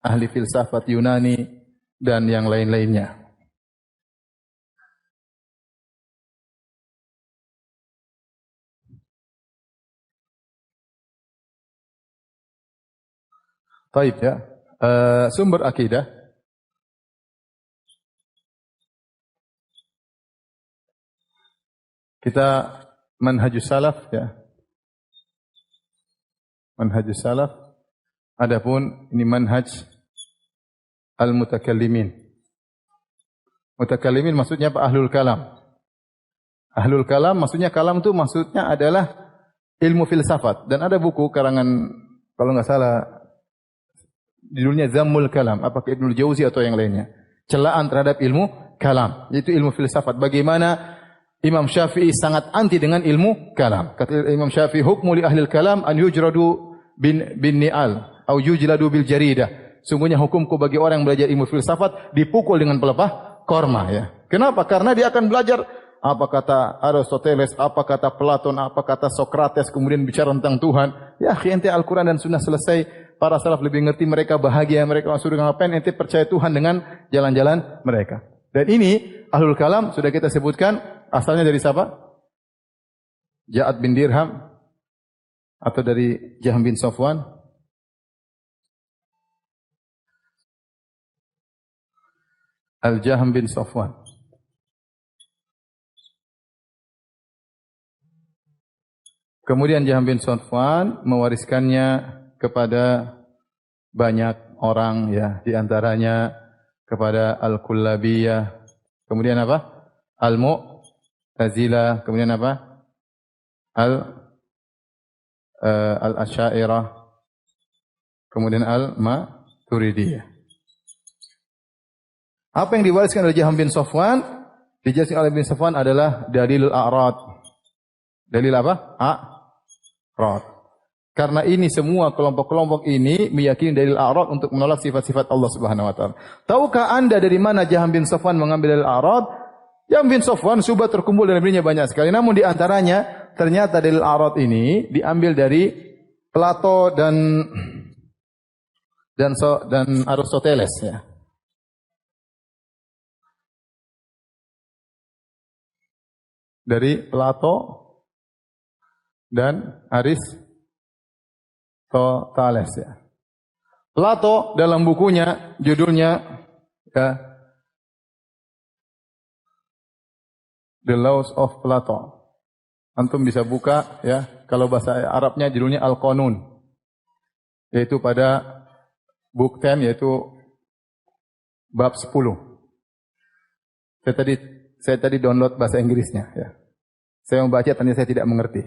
ahli filsafat Yunani dan yang lain-lainnya. Baik ya. Sumber akidah. Kita manhajus salaf ya. Manhajus salaf. Adapun ini manhaj al-mutakallimin. Mutakallimin maksudnya apa? Ahlul kalam. Ahlul kalam maksudnya kalam itu maksudnya adalah ilmu filsafat, dan ada buku karangan kalau enggak salah judulnya Zammul Kalam, apakah Ibnu Jauzi atau yang lainnya. Celaan terhadap ilmu kalam, yaitu ilmu filsafat. Bagaimana Imam Syafi'i sangat anti dengan ilmu kalam. Kata Imam Syafi'i, hukmu li ahlil kalam an yujradu bin ni'al au yujladu bil jaridah. Sungguhnya hukumku bagi orang yang belajar ilmu filsafat dipukul dengan pelepah korma ya. Kenapa? Karena dia akan belajar apa kata Aristoteles, apa kata Platon, apa kata Socrates, kemudian bicara tentang Tuhan. Ya, ente Al-Quran dan Sunnah selesai. Para salaf lebih ngerti, mereka bahagia, mereka langsung ngapain, ente percaya Tuhan dengan jalan-jalan mereka. Dan ini ahlul kalam sudah kita sebutkan asalnya dari siapa? Ja'ad bin Dirham atau dari Jahm bin Safwan. Al-Jahm bin Safwan. Kemudian Jahm bin Safwan mewariskannya kepada banyak orang ya, di antaranya kepada Al-Kullabiyah, kemudian apa? Al-Mu'tazilah, kemudian apa? Al-Asy'ariyah, kemudian Al-Maturidiyah. Apa yang diwariskan oleh Jahm bin Safwan? Dijelaskan oleh bin Safwan adalah dalilul a'rad. Dalil apa? A'rad. Karena ini semua kelompok-kelompok ini meyakini dalil a'rad untuk menolak sifat-sifat Allah Subhanahu wa taala. Tahukah Anda dari mana Jahm bin Safwan mengambil dalil a'rad? Jahm bin Safwan subhat terkumpul dalam dirinya banyak sekali. Namun di antaranya ternyata dalil a'rad ini diambil dari Plato dan Aristoteles ya. Dari Plato dan Aristoteles ya. Plato dalam bukunya judulnya ya, The Laws of Plato. Antum bisa buka ya, kalau bahasa Arabnya judulnya Al-Qanun. Yaitu pada book 10 yaitu bab 10. Saya tadi download bahasa Inggrisnya ya. Saya membaca ternyata saya tidak mengerti.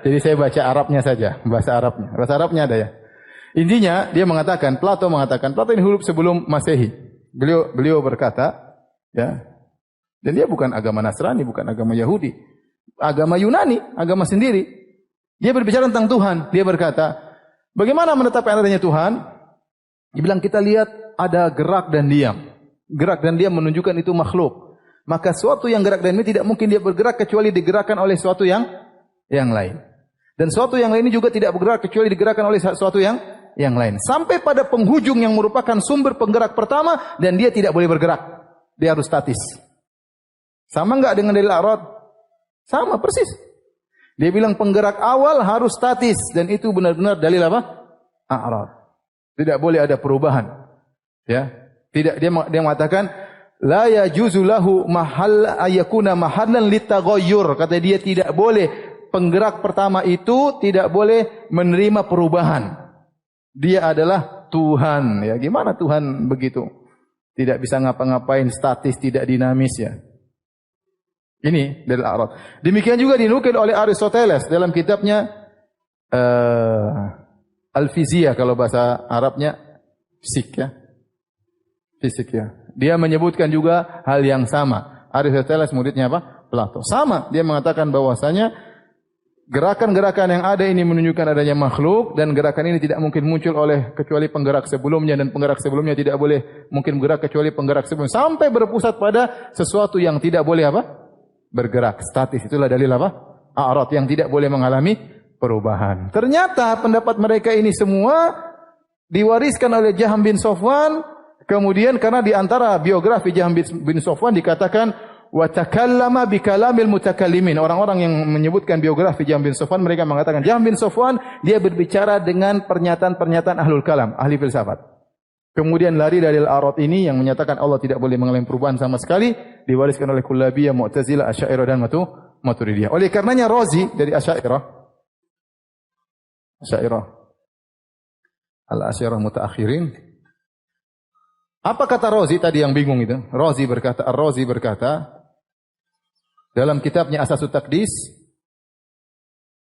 Jadi saya baca Arabnya saja, bahasa Arabnya. Bahasa Arabnya ada ya. Intinya dia mengatakan, Plato ini hidup sebelum Masehi. Beliau berkata, ya. Dan dia bukan agama Nasrani, bukan agama Yahudi. Agama Yunani, agama sendiri. Dia berbicara tentang Tuhan. Dia berkata, bagaimana menetapkan adanya Tuhan? Dia bilang kita lihat ada gerak dan diam. Gerak dan diam menunjukkan itu makhluk. Maka suatu yang gerak dan diam tidak mungkin dia bergerak kecuali digerakkan oleh suatu yang lain. Dan suatu yang lain ini juga tidak bergerak kecuali digerakkan oleh suatu yang lain. Sampai pada penghujung yang merupakan sumber penggerak pertama dan dia tidak boleh bergerak. Dia harus statis. Sama enggak dengan dalil a'rad? Sama persis. Dia bilang penggerak awal harus statis dan itu benar-benar dalil apa? A'rad. Tidak boleh ada perubahan. Ya. Tidak, dia mengatakan la yajuzu lahu mahal ayakuna mahallan litaghayyur. Kata dia tidak boleh penggerak pertama itu tidak boleh menerima perubahan. Dia adalah Tuhan. Ya, gimana Tuhan begitu? Tidak bisa ngapa-ngapain, statis, tidak dinamis ya. Ini dari A'rad. Demikian juga dinukil oleh Aristoteles dalam kitabnya Al-Fiziyah kalau bahasa Arabnya fisik ya. Fisik ya. Dia menyebutkan juga hal yang sama. Aristoteles muridnya apa? Plato. Sama, dia mengatakan bahwasanya gerakan-gerakan yang ada ini menunjukkan adanya makhluk dan gerakan ini tidak mungkin muncul oleh kecuali penggerak sebelumnya dan penggerak sebelumnya tidak boleh mungkin bergerak kecuali penggerak sebelumnya sampai berpusat pada sesuatu yang tidak boleh apa? Bergerak, statis. Itulah dalil apa? A'rad yang tidak boleh mengalami perubahan. Ternyata pendapat mereka ini semua diwariskan oleh Jahm bin Safwan. Kemudian karena di antara biografi Jahm bin Safwan dikatakan wa takallama bi kalamil mutakallimin. Orang-orang yang menyebutkan biografi Jahm bin Safwan mereka mengatakan Jahm bin Safwan dia berbicara dengan pernyataan-pernyataan ahlul kalam, ahli filsafat. Kemudian lari dari al-A'rad ini yang menyatakan Allah tidak boleh mengalami perubahan sama sekali, diwariskan oleh Kullabiyah, Mu'tazilah, Asy'ariyah dan Maturidiyah. Oleh karenanya Razi dari Asy'ariyah al-Asy'ariyah mutaakhirin. Apa kata Razi tadi yang bingung itu? Razi berkata dalam kitabnya Asasut Taqdis,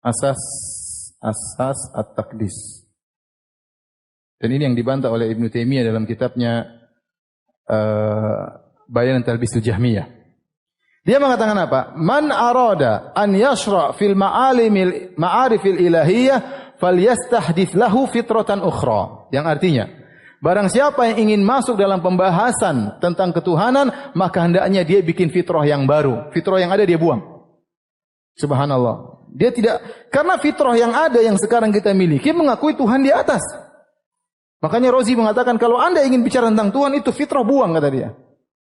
Asas At-Taqdis. Dan ini yang dibantah oleh Ibnu Taimiyah dalam kitabnya Bayan Talbisul Jahmiyah. Dia mengatakan apa? Man arada an yashra' fil ma'arifil ilahiyah falyastahdits lahu fitratan ukhra. Yang artinya, barang siapa yang ingin masuk dalam pembahasan tentang ketuhanan, maka hendaknya dia bikin fitrah yang baru. Fitrah yang ada dia buang. Subhanallah. Dia tidak, karena fitrah yang ada yang sekarang kita miliki mengakui Tuhan di atas. Makanya Razi mengatakan kalau Anda ingin bicara tentang Tuhan itu fitrah buang kata dia.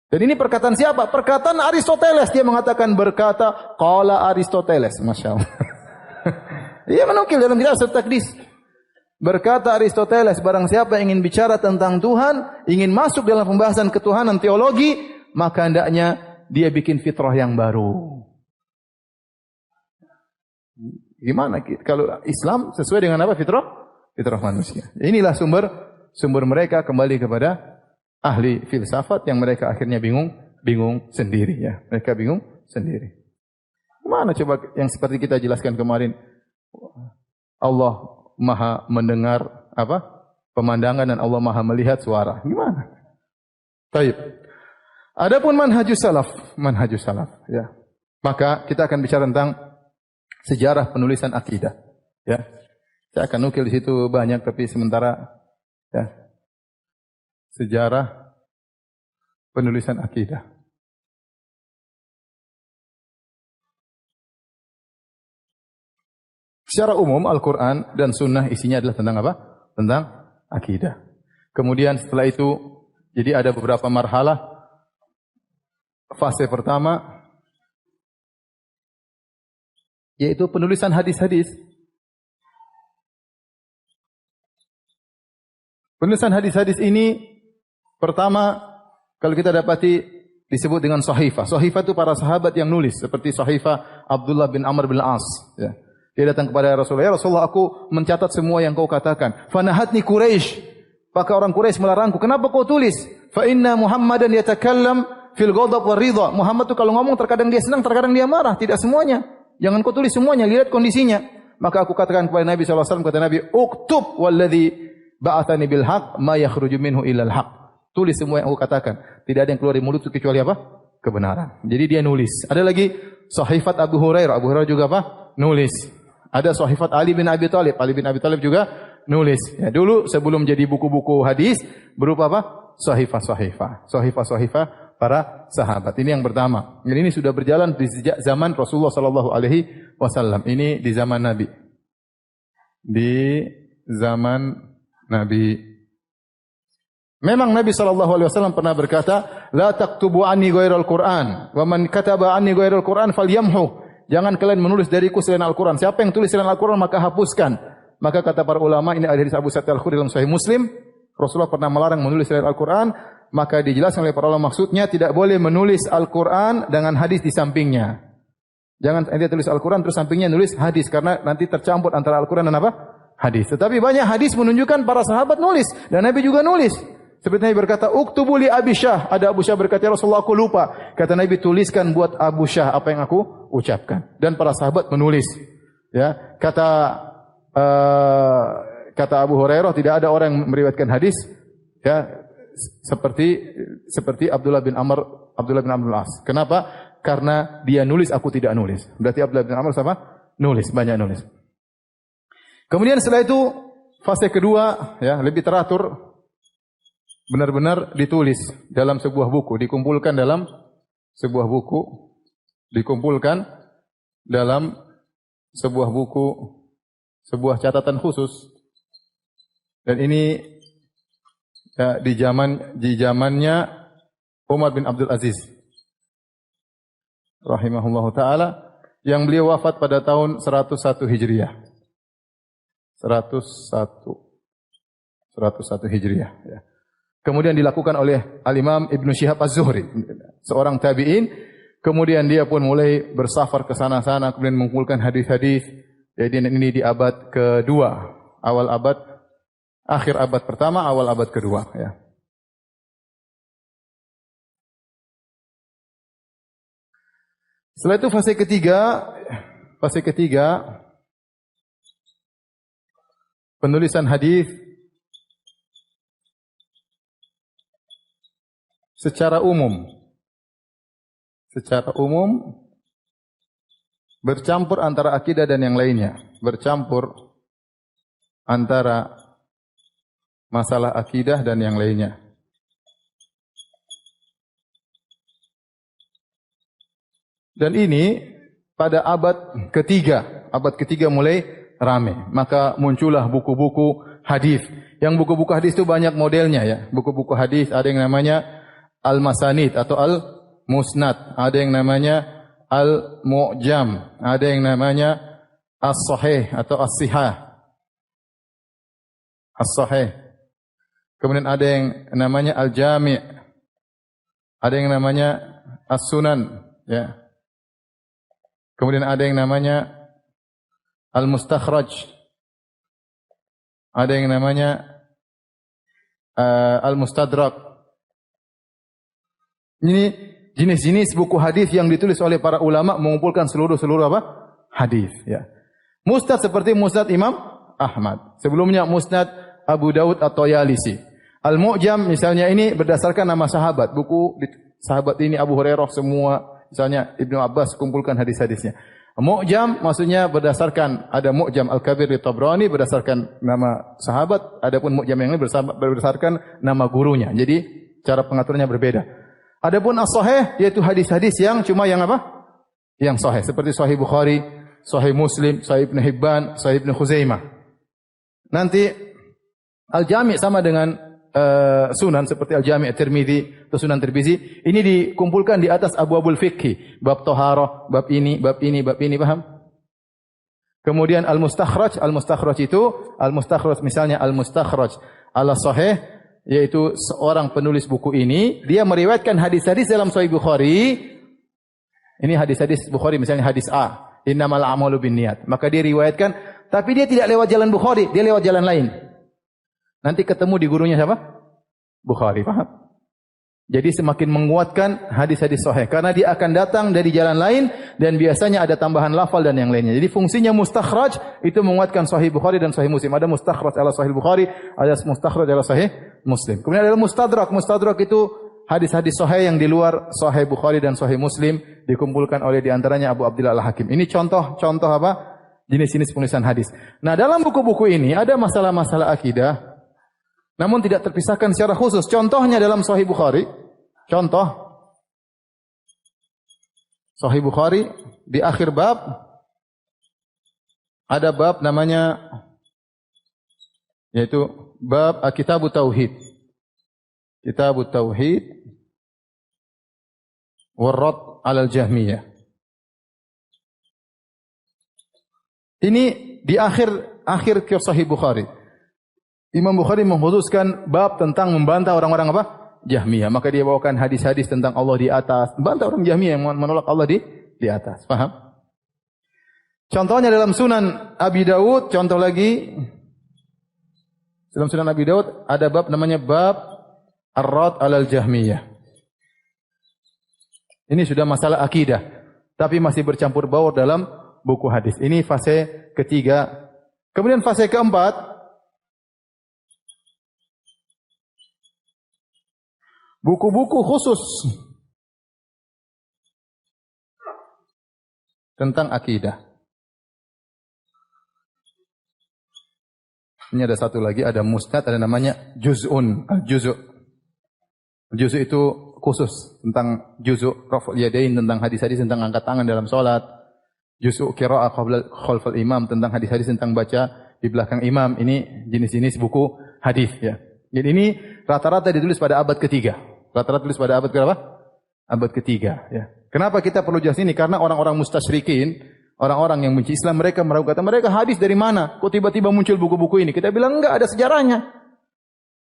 Dan ini perkataan siapa? Perkataan Aristoteles. Dia mengatakan berkata qala Aristoteles. Masya Allah. Dia menukil dalam kitab Asas Taqdis. Berkata Aristoteles, barang siapa ingin bicara tentang Tuhan, ingin masuk dalam pembahasan ketuhanan teologi, maka hendaknya dia bikin fitrah yang baru. Gimana? Kalau Islam sesuai dengan apa fitrah? Fitrah manusia. Inilah sumber mereka kembali kepada ahli filsafat yang mereka akhirnya bingung sendiri ya. Mereka bingung sendiri. Mana coba yang seperti kita jelaskan kemarin? Allah Maha mendengar apa? Pemandangan dan Allah Maha melihat suara. Gimana? Baik. Adapun manhajus salaf ya. Maka kita akan bicara tentang sejarah penulisan akidah ya. Saya akan nukil di situ banyak tapi sementara ya. Sejarah penulisan akidah. Secara umum Al-Quran dan Sunnah isinya adalah tentang apa? Tentang akidah. Kemudian setelah itu, jadi ada beberapa marhalah. Fase pertama, yaitu penulisan hadis-hadis. Penulisan hadis-hadis ini, pertama, kalau kita dapati disebut dengan sahifah. Sahifah itu para sahabat yang nulis, seperti sahifah Abdullah bin Amr bin As. Ya. Dia datang kepada Rasulullah, ya Rasulullah, aku mencatat semua yang kau katakan. Fanahatni Quraisy. Maka orang Quraisy melarangku. Kenapa kau tulis? Fa inna Muhammadan yatakallam fil ghadab war ridha. Muhammad itu kalau ngomong terkadang dia senang, terkadang dia marah, tidak semuanya. Jangan kau tulis semuanya, lihat kondisinya. Maka aku katakan kepada Nabi SAW, kata Nabi, uktub walladhi ba'athani bil haq ma yakhruju minhu illa al haq. Tulis semua yang aku katakan. Tidak ada yang keluar dari mulutku kecuali apa? Kebenaran. Jadi dia nulis. Ada lagi sahifat Abu Hurairah. Abu Hurairah juga apa? Nulis. Ada sahifat Ali bin Abi Thalib. Ali bin Abi Thalib juga nulis. Ya, dulu sebelum jadi buku-buku hadis berupa apa? Sahifah-sahifah. Sahifah-sahifah para sahabat. Ini yang pertama. Jadi ini sudah berjalan di sejak zaman Rasulullah sallallahu alaihi wasallam. Ini di zaman Nabi. Di zaman Nabi. Memang Nabi sallallahu alaihi wasallam pernah berkata, "La taktubu anni ghairal Qur'an, wa man kataba anni ghairal Qur'an falyamhu." Jangan kalian menulis dariku selain Al-Qur'an. Siapa yang tulis selain Al-Qur'an maka hapuskan. Maka kata para ulama, ini ada hadis Abu Sa'id Al-Khudri dalam Sahih Muslim, Rasulullah pernah melarang menulis selain Al-Qur'an, maka dijelaskan oleh para ulama maksudnya tidak boleh menulis Al-Qur'an dengan hadis di sampingnya. Jangan ente tulis Al-Qur'an terus sampingnya nulis hadis, karena nanti tercampur antara Al-Qur'an dan apa? Hadis. Tetapi banyak hadis menunjukkan para sahabat nulis dan Nabi juga nulis. Seperti Nabi berkata, "Uktubu li Abi Syah." Ada Abu Syah berkata, "Ya Rasulullah, aku lupa." Kata Nabi, "Tuliskan buat Abu Syah apa yang aku ucapkan." Dan para sahabat menulis. Ya, kata Abu Hurairah, tidak ada orang yang meriwayatkan hadis ya seperti Abdullah bin Amr bin As. Kenapa? Karena dia nulis, aku tidak nulis. Berarti Abdullah bin Amr sama? Nulis, banyak nulis. Kemudian setelah itu fase kedua ya, lebih teratur, benar-benar ditulis dalam sebuah buku, dikumpulkan dalam sebuah buku, sebuah catatan khusus. Dan ini ya, di zamannya Umar bin Abdul Aziz rahimahullahu taala, yang beliau wafat pada tahun 101 Hijriah. 101 Hijriah ya. Kemudian dilakukan oleh Al-Imam Ibnu Syihab Az-Zuhri, seorang tabi'in. Kemudian dia pun mulai bersafar ke sana-sana, kemudian mengumpulkan hadis-hadis. Jadi ini di abad kedua, akhir abad pertama, awal abad kedua. Ya. Setelah itu fase ketiga, penulisan hadis secara umum bercampur antara akidah dan yang lainnya, bercampur antara masalah akidah dan yang lainnya. Dan ini pada abad ketiga mulai ramai, maka muncullah buku-buku hadis. Yang buku-buku hadis itu banyak modelnya ya. Buku-buku hadis ada yang namanya Al-Masanid atau Al-Musnad, ada yang namanya Al-Mu'jam, ada yang namanya As-Sahih atau As-Sihah. As-Sahih. Kemudian ada yang namanya Al-Jami', ada yang namanya As-Sunan, ya. Kemudian ada yang namanya Al-Mustakhraj, ada yang namanya Al-Mustadrak. Ini jenis-jenis buku hadis yang ditulis oleh para ulama mengumpulkan seluruh apa? Hadis, ya. Musnad seperti Musnad Imam Ahmad. Sebelumnya Musnad Abu Daud atau Yalisi. Al-Mu'jam misalnya ini berdasarkan nama sahabat. Buku sahabat ini Abu Hurairah semua, misalnya Ibnu Abbas kumpulkan hadis-hadisnya. Mu'jam maksudnya berdasarkan, ada Mu'jam Al-Kabir di Tabrani berdasarkan nama sahabat, adapun Mu'jam yang ini berdasarkan nama gurunya. Jadi cara pengaturannya berbeda. Adapun as-sahih yaitu hadis-hadis yang cuma yang apa? Yang sahih, seperti Sahih Bukhari, Sahih Muslim, Sahih Ibnu Hibban, Sahih Ibnu Khuzaimah. Nanti Al-Jami' sama dengan sunan seperti Al-Jami' Tirmidzi atau Sunan Tirmizi. Ini dikumpulkan di atas abwabul fiqh, bab taharah, bab ini, paham? Kemudian Al-Mustakhraj itu, Al-Mustakhraj misalnya Al-Mustakhraj ala sahih yaitu seorang penulis buku ini, dia meriwayatkan hadis-hadis dalam Sahih Bukhari. Ini hadis-hadis Bukhari, misalnya hadis A, innamal a'malu binniyat. Maka dia riwayatkan, tapi dia tidak lewat jalan Bukhari, dia lewat jalan lain. Nanti ketemu di gurunya siapa? Bukhari, paham? Jadi semakin menguatkan hadis-hadis sahih karena dia akan datang dari jalan lain dan biasanya ada tambahan lafal dan yang lainnya. Jadi fungsinya mustakhraj itu menguatkan Sahih Bukhari dan Sahih Muslim. Ada mustakhraj ala Sahih Bukhari, ada mustakhraj ala Sahih Muslim. Kemudian ada mustadrak. Mustadrak itu hadis-hadis sahih yang di luar Sahih Bukhari dan Sahih Muslim dikumpulkan oleh diantaranya Abu Abdillah Al-Hakim. Ini contoh apa? Jenis-jenis penulisan hadis. Nah, dalam buku-buku ini ada masalah-masalah akidah. Namun tidak terpisahkan secara khusus. Contohnya dalam Sahih Bukhari. Contoh. Sahih Bukhari di akhir bab. Ada bab namanya. Yaitu bab Kitabut Tauhid. Kitabut Tauhid. Warrad alal Jahmiyah. Ini di akhir Sahih Bukhari. Imam Bukhari mengkhususkan bab tentang membantah orang-orang apa? Jahmiyah. Maka dia bawakan hadis-hadis tentang Allah di atas. Membantah orang Jahmiyah yang menolak Allah di atas. Paham? Contohnya dalam Sunan Abi Dawud. Contoh lagi. Dalam Sunan Abi Dawud ada bab namanya bab Ar-Rad alal Jahmiyah. Ini sudah masalah akidah. Tapi masih bercampur baur dalam buku hadis. Ini fase ketiga. Kemudian fase keempat. Buku-buku khusus tentang akidah. Ini ada satu lagi, ada musnad, ada namanya juz'un, al-juz'. Juz' itu khusus tentang juz' raf'ul yadain, tentang hadis-hadis tentang angkat tangan dalam salat. Juz' qira'ah khalfal imam, tentang hadis-hadis tentang baca di belakang imam. Ini jenis-jenis buku hadis ya. Jadi ini rata-rata ditulis pada abad ketiga. Rata-rata tulis pada abad berapa? Abad ketiga. Ya. Kenapa kita perlu jelas ini? Karena orang-orang mustasyrikin, orang-orang yang benci Islam, mereka meragukan, mereka hadis dari mana? Kok tiba-tiba muncul buku-buku ini? Kita bilang enggak, ada sejarahnya.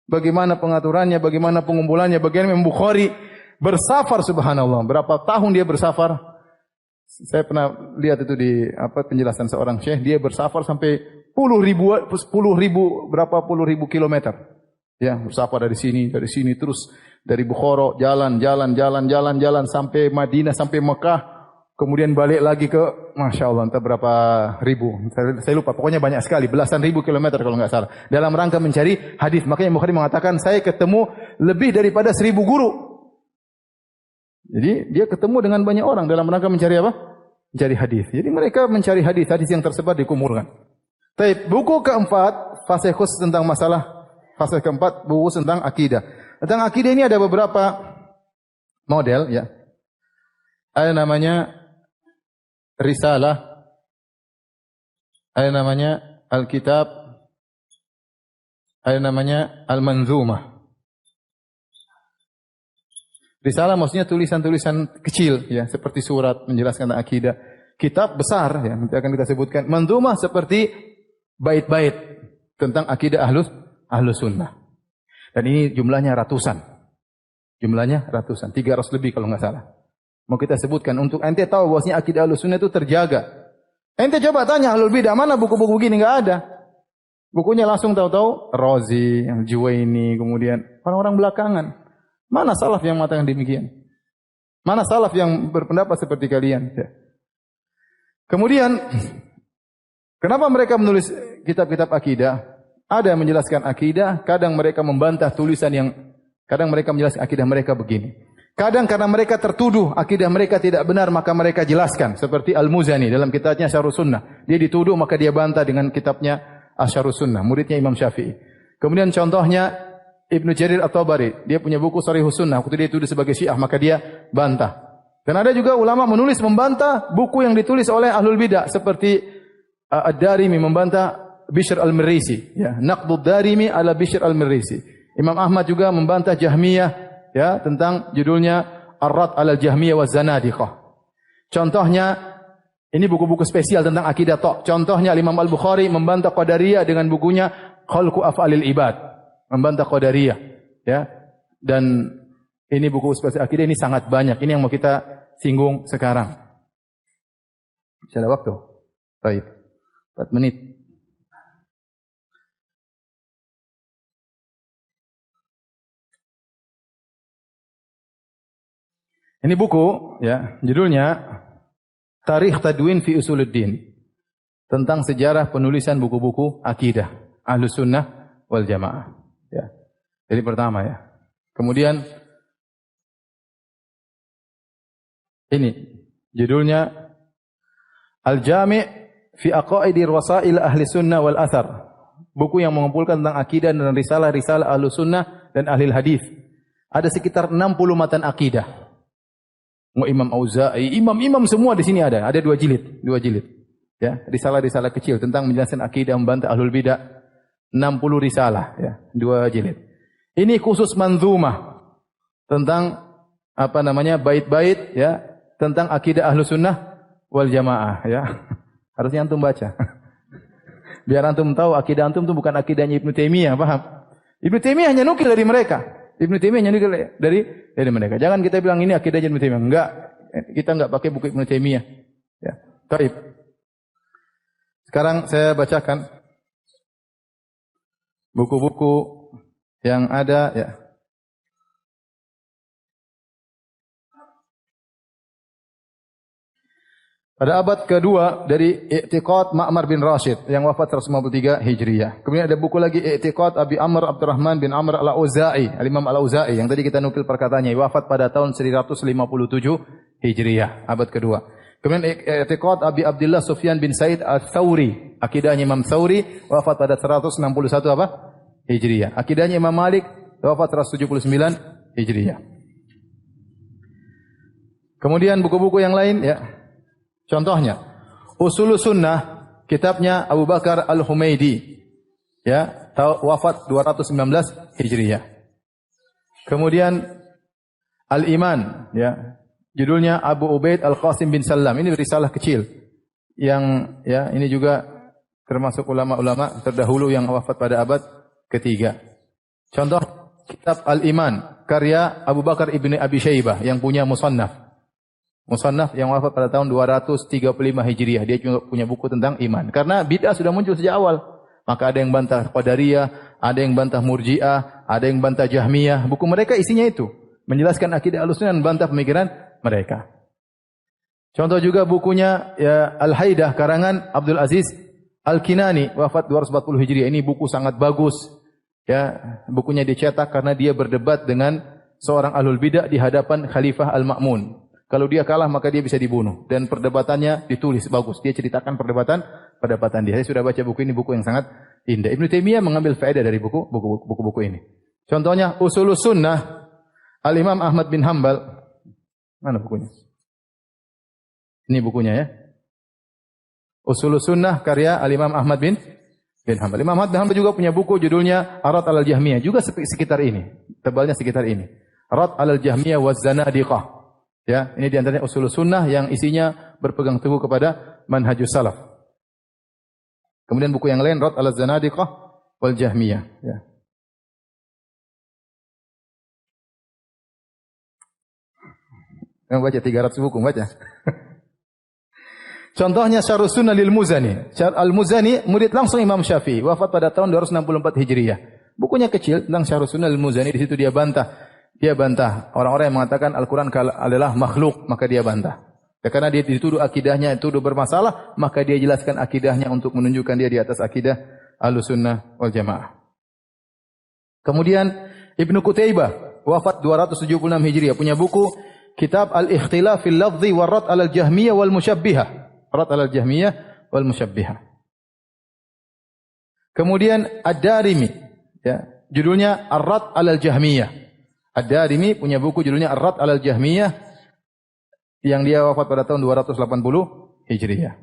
Bagaimana pengaturannya, bagaimana pengumpulannya, bagaimana Bukhari bersafar, subhanallah. Berapa tahun dia bersafar? Saya pernah lihat itu di penjelasan seorang syekh, dia bersafar sampai puluh ribu kilometer. Ya, bersafar dari sini terus dari Bukhara jalan sampai Madinah, sampai Mekah, kemudian balik lagi ke Masya Allah entah berapa ribu, saya lupa, pokoknya banyak sekali, belasan ribu kilometer kalau nggak salah, dalam rangka mencari hadis. Makanya Bukhari mengatakan saya ketemu lebih daripada 1000 guru. Jadi dia ketemu dengan banyak orang dalam rangka mencari apa? Mencari hadis. Jadi mereka mencari hadis yang tersebar dikumpulkan. Tapi buku keempat, fase khusus tentang masalah. Fase keempat, buku tentang akidah. Tentang akidah ini ada beberapa model ya. Ada namanya Risalah. Ada namanya Alkitab. Ada namanya Al-Manzumah. Risalah maksudnya tulisan-tulisan kecil ya, seperti surat menjelaskan tentang akidah. Kitab besar ya, nanti akan kita sebutkan. Manzumah seperti bait-bait tentang akidah Ahlus Sunnah. Dan ini jumlahnya ratusan. 300 lebih kalau nggak salah. Mau kita sebutkan untuk ente tahu bahwasanya akidah Ahlus Sunnah itu terjaga. Ente coba tanya Ahlul Bidah, mana buku-buku gini? Nggak ada. Bukunya langsung tahu-tahu Razi, Juwaini, kemudian orang-orang belakangan. Mana salaf yang mengatakan demikian? Mana salaf yang berpendapat seperti kalian? Ya. Kemudian kenapa mereka menulis kitab-kitab akidah? Ada yang menjelaskan akidah, kadang mereka membantah tulisan kadang mereka menjelaskan akidah mereka begini. Kadang karena mereka tertuduh akidah mereka tidak benar, maka mereka jelaskan. Seperti Al-Muzani dalam kitabnya Syarhus Sunnah. Dia dituduh maka dia bantah dengan kitabnya Syarhus Sunnah, muridnya Imam Syafi'i. Kemudian contohnya Ibnu Jarir At-Tabari, dia punya buku Sharihus Sunnah, waktu dia dituduh sebagai Syiah maka dia bantah. Dan ada juga ulama menulis membantah buku yang ditulis oleh Ahlul Bidah seperti Ad-Darimi membantah Bishr al-Mirrisi, ya, Naqdud Darimi ala Bishr al-Mirrisi. Imam Ahmad juga membantah Jahmiyah, ya, tentang judulnya Ar-Rad ala Jahmiyah wa Zanadiqah. Contohnya ini buku-buku spesial tentang akidah tok. Contohnya Imam Al-Bukhari membantah Qadariyah dengan bukunya Khalqu Af'alil Ibad, membantah Qadariyah. ya. Dan ini buku spesial akidah ini sangat banyak. Ini yang mau kita singgung sekarang. Masih ada waktu? Baik. 4 menit. Ini buku, ya, judulnya Tarikh Tadwin fi Usuluddin, tentang sejarah penulisan buku-buku akidah Ahlus Sunnah wal Jamaah. Ya. Jadi pertama ya. Kemudian ini judulnya Al-Jami' fi Aqaidir Wasail Ahli Sunnah wal Athar. Buku yang mengumpulkan tentang akidah dan risalah-risalah Ahlus Sunnah dan Ahli Hadis. Ada sekitar 60 matan akidah. Imam Auza'i, imam-imam semua di sini ada 2 jilid, 2 jilid. Ya, risalah-risalah kecil tentang menjelaskan akidah, membantah ahlul bidah. 60 risalah, ya, 2 jilid. Ini khusus manzumah tentang bait-bait, ya, tentang akidah Ahlus Sunnah wal Jamaah, ya. Harusnya antum baca. Biar antum tahu akidah antum itu bukan akidahnya Ibnu Taimiyah, paham? Ibnu Taimiyah hanya nukil dari mereka. Ibnu Taimiyah hanya nukil dari mereka. Jangan kita bilang ini akidah Ibnu Taimiyah. Enggak. Kita enggak pakai buku Ibnu Taimiyah. Ya. Baik. Sekarang saya bacakan buku-buku yang ada, ya. Pada abad kedua dari I'tiqad Ma'mar bin Rashid yang wafat 153 Hijriah. Kemudian ada buku lagi I'tiqad Abi Amr Abdurrahman bin Amr Al-Auza'i, Al-Imam Al-Auza'i yang tadi kita nukil perkataannya, wafat pada tahun 157 Hijriah, abad kedua. Kemudian I'tiqad Abi Abdullah Sufyan bin Said Al-Thawri, akidahnya Imam Thawri, wafat pada 161 Hijriah. Akidahnya Imam Malik, wafat 179 Hijriah. Kemudian buku-buku yang lain, ya. Contohnya, Usulus Sunnah, kitabnya Abu Bakar Al-Humaidi, ya, wafat 219 Hijriah. Kemudian Al-Iman, ya, judulnya Abu Ubaid Al-Qasim bin Salam. Ini risalah kecil yang, ya, ini juga termasuk ulama-ulama terdahulu yang wafat pada abad ketiga. Contoh kitab Al-Iman, karya Abu Bakar ibni Abi Syaibah yang punya Musannaf. Musannaf yang wafat pada tahun 235 Hijriah. Dia juga punya buku tentang iman. Karena bid'ah sudah muncul sejak awal. Maka ada yang bantah Qadariyah, ada yang bantah Murji'ah, ada yang bantah Jahmiyah. Buku mereka isinya itu. Menjelaskan akidah Ahlussunnah dan bantah pemikiran mereka. Contoh juga bukunya, ya, Al-Haidah karangan Abdul Aziz Al-Kinani, wafat 240 Hijriah. Ini buku sangat bagus. Ya, bukunya dicetak karena dia berdebat dengan seorang ahlul bidah di hadapan Khalifah Al-Ma'mun. Kalau dia kalah maka dia bisa dibunuh, dan perdebatannya ditulis bagus. Dia ceritakan perdebatan dia. Saya sudah baca buku ini, buku yang sangat indah. Ibnu Taimiyah mengambil faedah dari buku-buku ini. Contohnya Usulus Sunnah Al-Imam Ahmad bin Hanbal. Mana bukunya? Ini bukunya, ya. Usulus Sunnah karya Al-Imam Ahmad bin Hanbal. Imam Ahmad bin Hanbal juga punya buku judulnya Ar-Rad 'alal Jahmiyah, juga sekitar ini. Tebalnya sekitar ini. Ar-Rad 'alal Jahmiyah waz Zanadiqah. Ya, ini di antaranya Usulus Sunnah yang isinya berpegang teguh kepada manhajus salaf. Kemudian buku yang lain, Rad 'alal Zanadiqah wal Jahmiyah, ya. Yang baca 300 buku, baca. Contohnya Syarhus Sunnah lil Muzani. Al-Muzani murid langsung Imam Syafi'i, wafat pada tahun 264 Hijriah. Bukunya kecil tentang Syarhus Sunnah lil Muzani. Di situ dia bantah orang-orang yang mengatakan Al-Quran adalah makhluk, maka dia bantah. Ya, karena dia dituduh akidahnya itu bermasalah, maka dia jelaskan akidahnya untuk menunjukkan dia di atas akidah Ahlussunnah wal Jamaah. Kemudian Ibnu Qutaibah, wafat 276 Hijriah, punya buku kitab Al-Ikhtilaf fil Lafzi wa Rad 'alal Jahmiyah wal Musyabbihah. Rad 'alal Jahmiyah wal Musyabbihah. Kemudian Ad-Darimi, ya, judulnya Ar-Rad 'alal Jahmiyah. Ad-Darimi punya buku judulnya Ar-Rad 'alal Jahmiyah yang dia wafat pada tahun 280 Hijriah.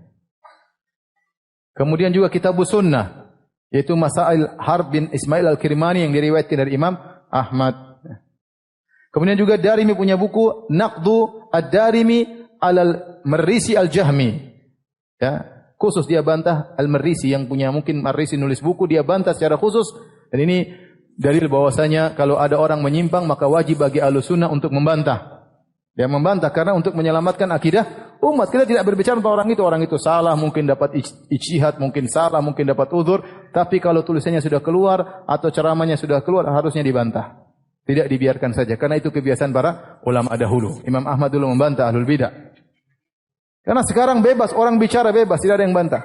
Kemudian juga Kitabus Sunnah, yaitu Masail Harb bin Ismail Al-Kirmani yang diriwayatkan dari Imam Ahmad. Kemudian juga Darimi punya buku Naqdu Ad-Darimi 'alal Marrisi Al-Jahmi. Ya, khusus dia bantah Al-Marrisi yang punya, mungkin Marrisi nulis buku, dia bantah secara khusus, dan ini dalil bahwasanya kalau ada orang menyimpang maka wajib bagi Ahlussunnah untuk membantah. Dia membantah karena untuk menyelamatkan akidah umat. Kita tidak berbicara tentang orang itu salah, mungkin dapat ijtihad, mungkin salah, mungkin dapat uzur, tapi kalau tulisannya sudah keluar atau ceramahnya sudah keluar harusnya dibantah. Tidak dibiarkan saja karena itu kebiasaan para ulama dahulu. Imam Ahmad dulu membantah ahlul bidah. Karena sekarang bebas, orang bicara bebas, tidak ada yang bantah.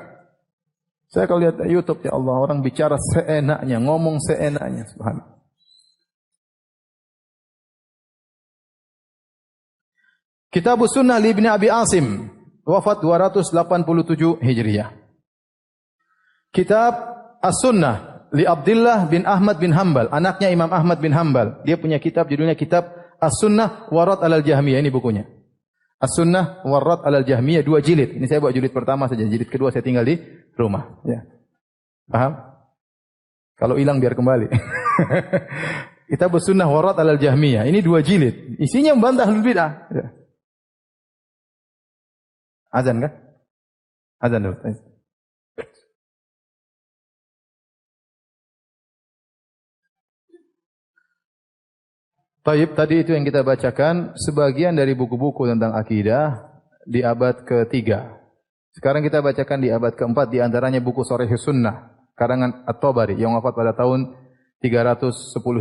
Saya kalau lihat YouTube, ya Allah, orang bicara seenaknya, ngomong seenaknya, subhanallah. Kitabus Sunnah li Ibnu Abi Asim, wafat 287 Hijriah. Kitab As-Sunnah li Abdullah bin Ahmad bin Hanbal, anaknya Imam Ahmad bin Hanbal. Dia punya kitab judulnya Kitab As-Sunnah wa Rad 'alal Jahmiyah, ini bukunya. As-Sunnah wa Rad 'alal Jahmiyah, 2 jilid. Ini saya buat jilid pertama saja, jilid kedua saya tinggal di rumah, ya. Paham? Kalau hilang biar kembali. Kitab As-Sunnah wa Rad 'alal Jahmiyah, ini 2 jilid. Isinya membantah ahlul bidah, ya. Azan kan? Azan dulu. Taib, tadi itu yang kita bacakan sebagian dari buku-buku tentang akidah di abad ke-3. Sekarang kita bacakan di abad ke-4, di antaranya buku Sharh Sunnah karangan At-Tabari yang wafat pada tahun 310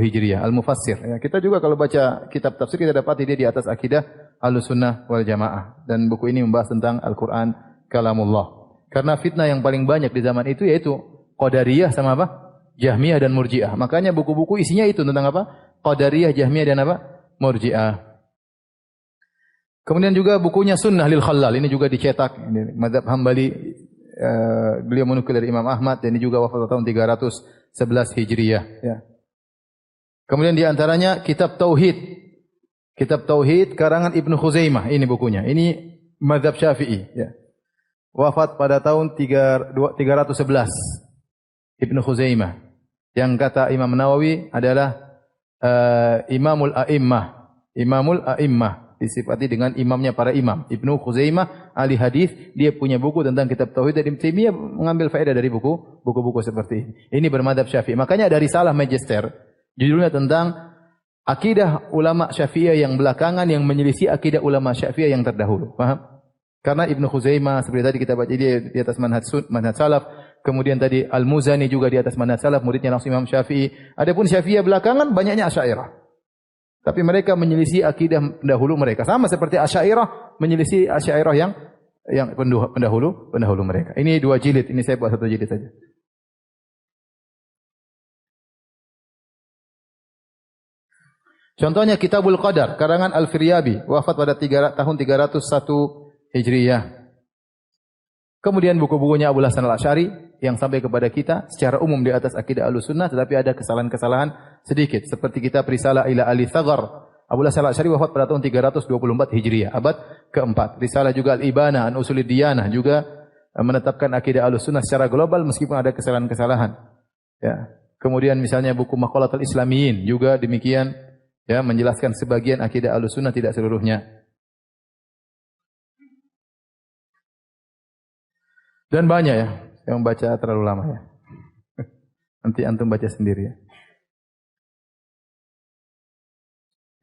Hijriah, Al-Mufassir. Ya, kita juga kalau baca kitab tafsir kita dapati dia di atas akidah Ahlussunnah wal Jamaah, dan buku ini membahas tentang Al-Qur'an kalamullah. Karena fitnah yang paling banyak di zaman itu yaitu Qadariyah sama apa? Jahmiyah dan Murji'ah. Makanya buku-buku isinya itu tentang apa? Qadariyah, Jahmiyah dan apa? Murji'ah. Kemudian juga bukunya Sunnah lil Khallal, ini juga dicetak. Ini mazhab Hambali, beliau menukil dari Imam Ahmad, dan ini juga wafat tahun 311 Hijriah, ya. Kemudian di antaranya Kitab Tauhid. Kitab Tauhid karangan Ibnu Khuzaimah, ini bukunya. Ini mazhab Syafi'i, ya. Wafat pada tahun 311 Ibnu Khuzaimah. Yang kata Imam Nawawi adalah Imamul A'immah, disifati dengan imamnya para imam. Ibnu Khuzaimah ahli hadis, dia punya buku tentang kitab tauhid, dan Ibnu Taimiyah mengambil faedah dari buku-buku seperti ini. Ini bermadhab Syafi'i. Makanya ada risalah magister judulnya tentang akidah ulama Syafi'iyah yang belakangan yang menyelisih akidah ulama Syafi'iyah yang terdahulu. Paham? Karena Ibnu Khuzaimah seperti tadi kita baca, dia di atas manhaj salaf. Kemudian tadi Al-Muzani juga di atas manhaj salaf, muridnya langsung Imam Syafi'i. Adapun Syafi'iyah belakangan banyaknya Asy'ariyah. Tapi mereka menyelisih akidah pendahulu mereka. Sama seperti Asy'ariyah menyelisih Asy'ariyah yang pendahulu mereka. Ini 2 jilid, ini saya buat 1 jilid saja. Contohnya Kitabul Qadar karangan Al-Firyabi, wafat pada tahun 301 Hijriyah. Kemudian buku-bukunya Abu Hasan Al-Asy'ari yang sampai kepada kita secara umum di atas akidah Ahlussunnah, tetapi ada kesalahan-kesalahan sedikit, seperti kitab Risalah ila Ali Thaghar. Abu Hasan Al-Asy'ari wafat pada tahun 324 Hijriah, abad ke-4. Risalah juga Al-Ibanah an Usulid Diyanah juga menetapkan akidah Ahlussunnah secara global meskipun ada kesalahan-kesalahan. Ya. Kemudian misalnya buku Maqalatul Islamiyyin juga demikian, ya, menjelaskan sebagian akidah Ahlussunnah, tidak seluruhnya. Dan banyak, ya, saya membaca terlalu lama, ya. Nanti antum baca sendiri, ya.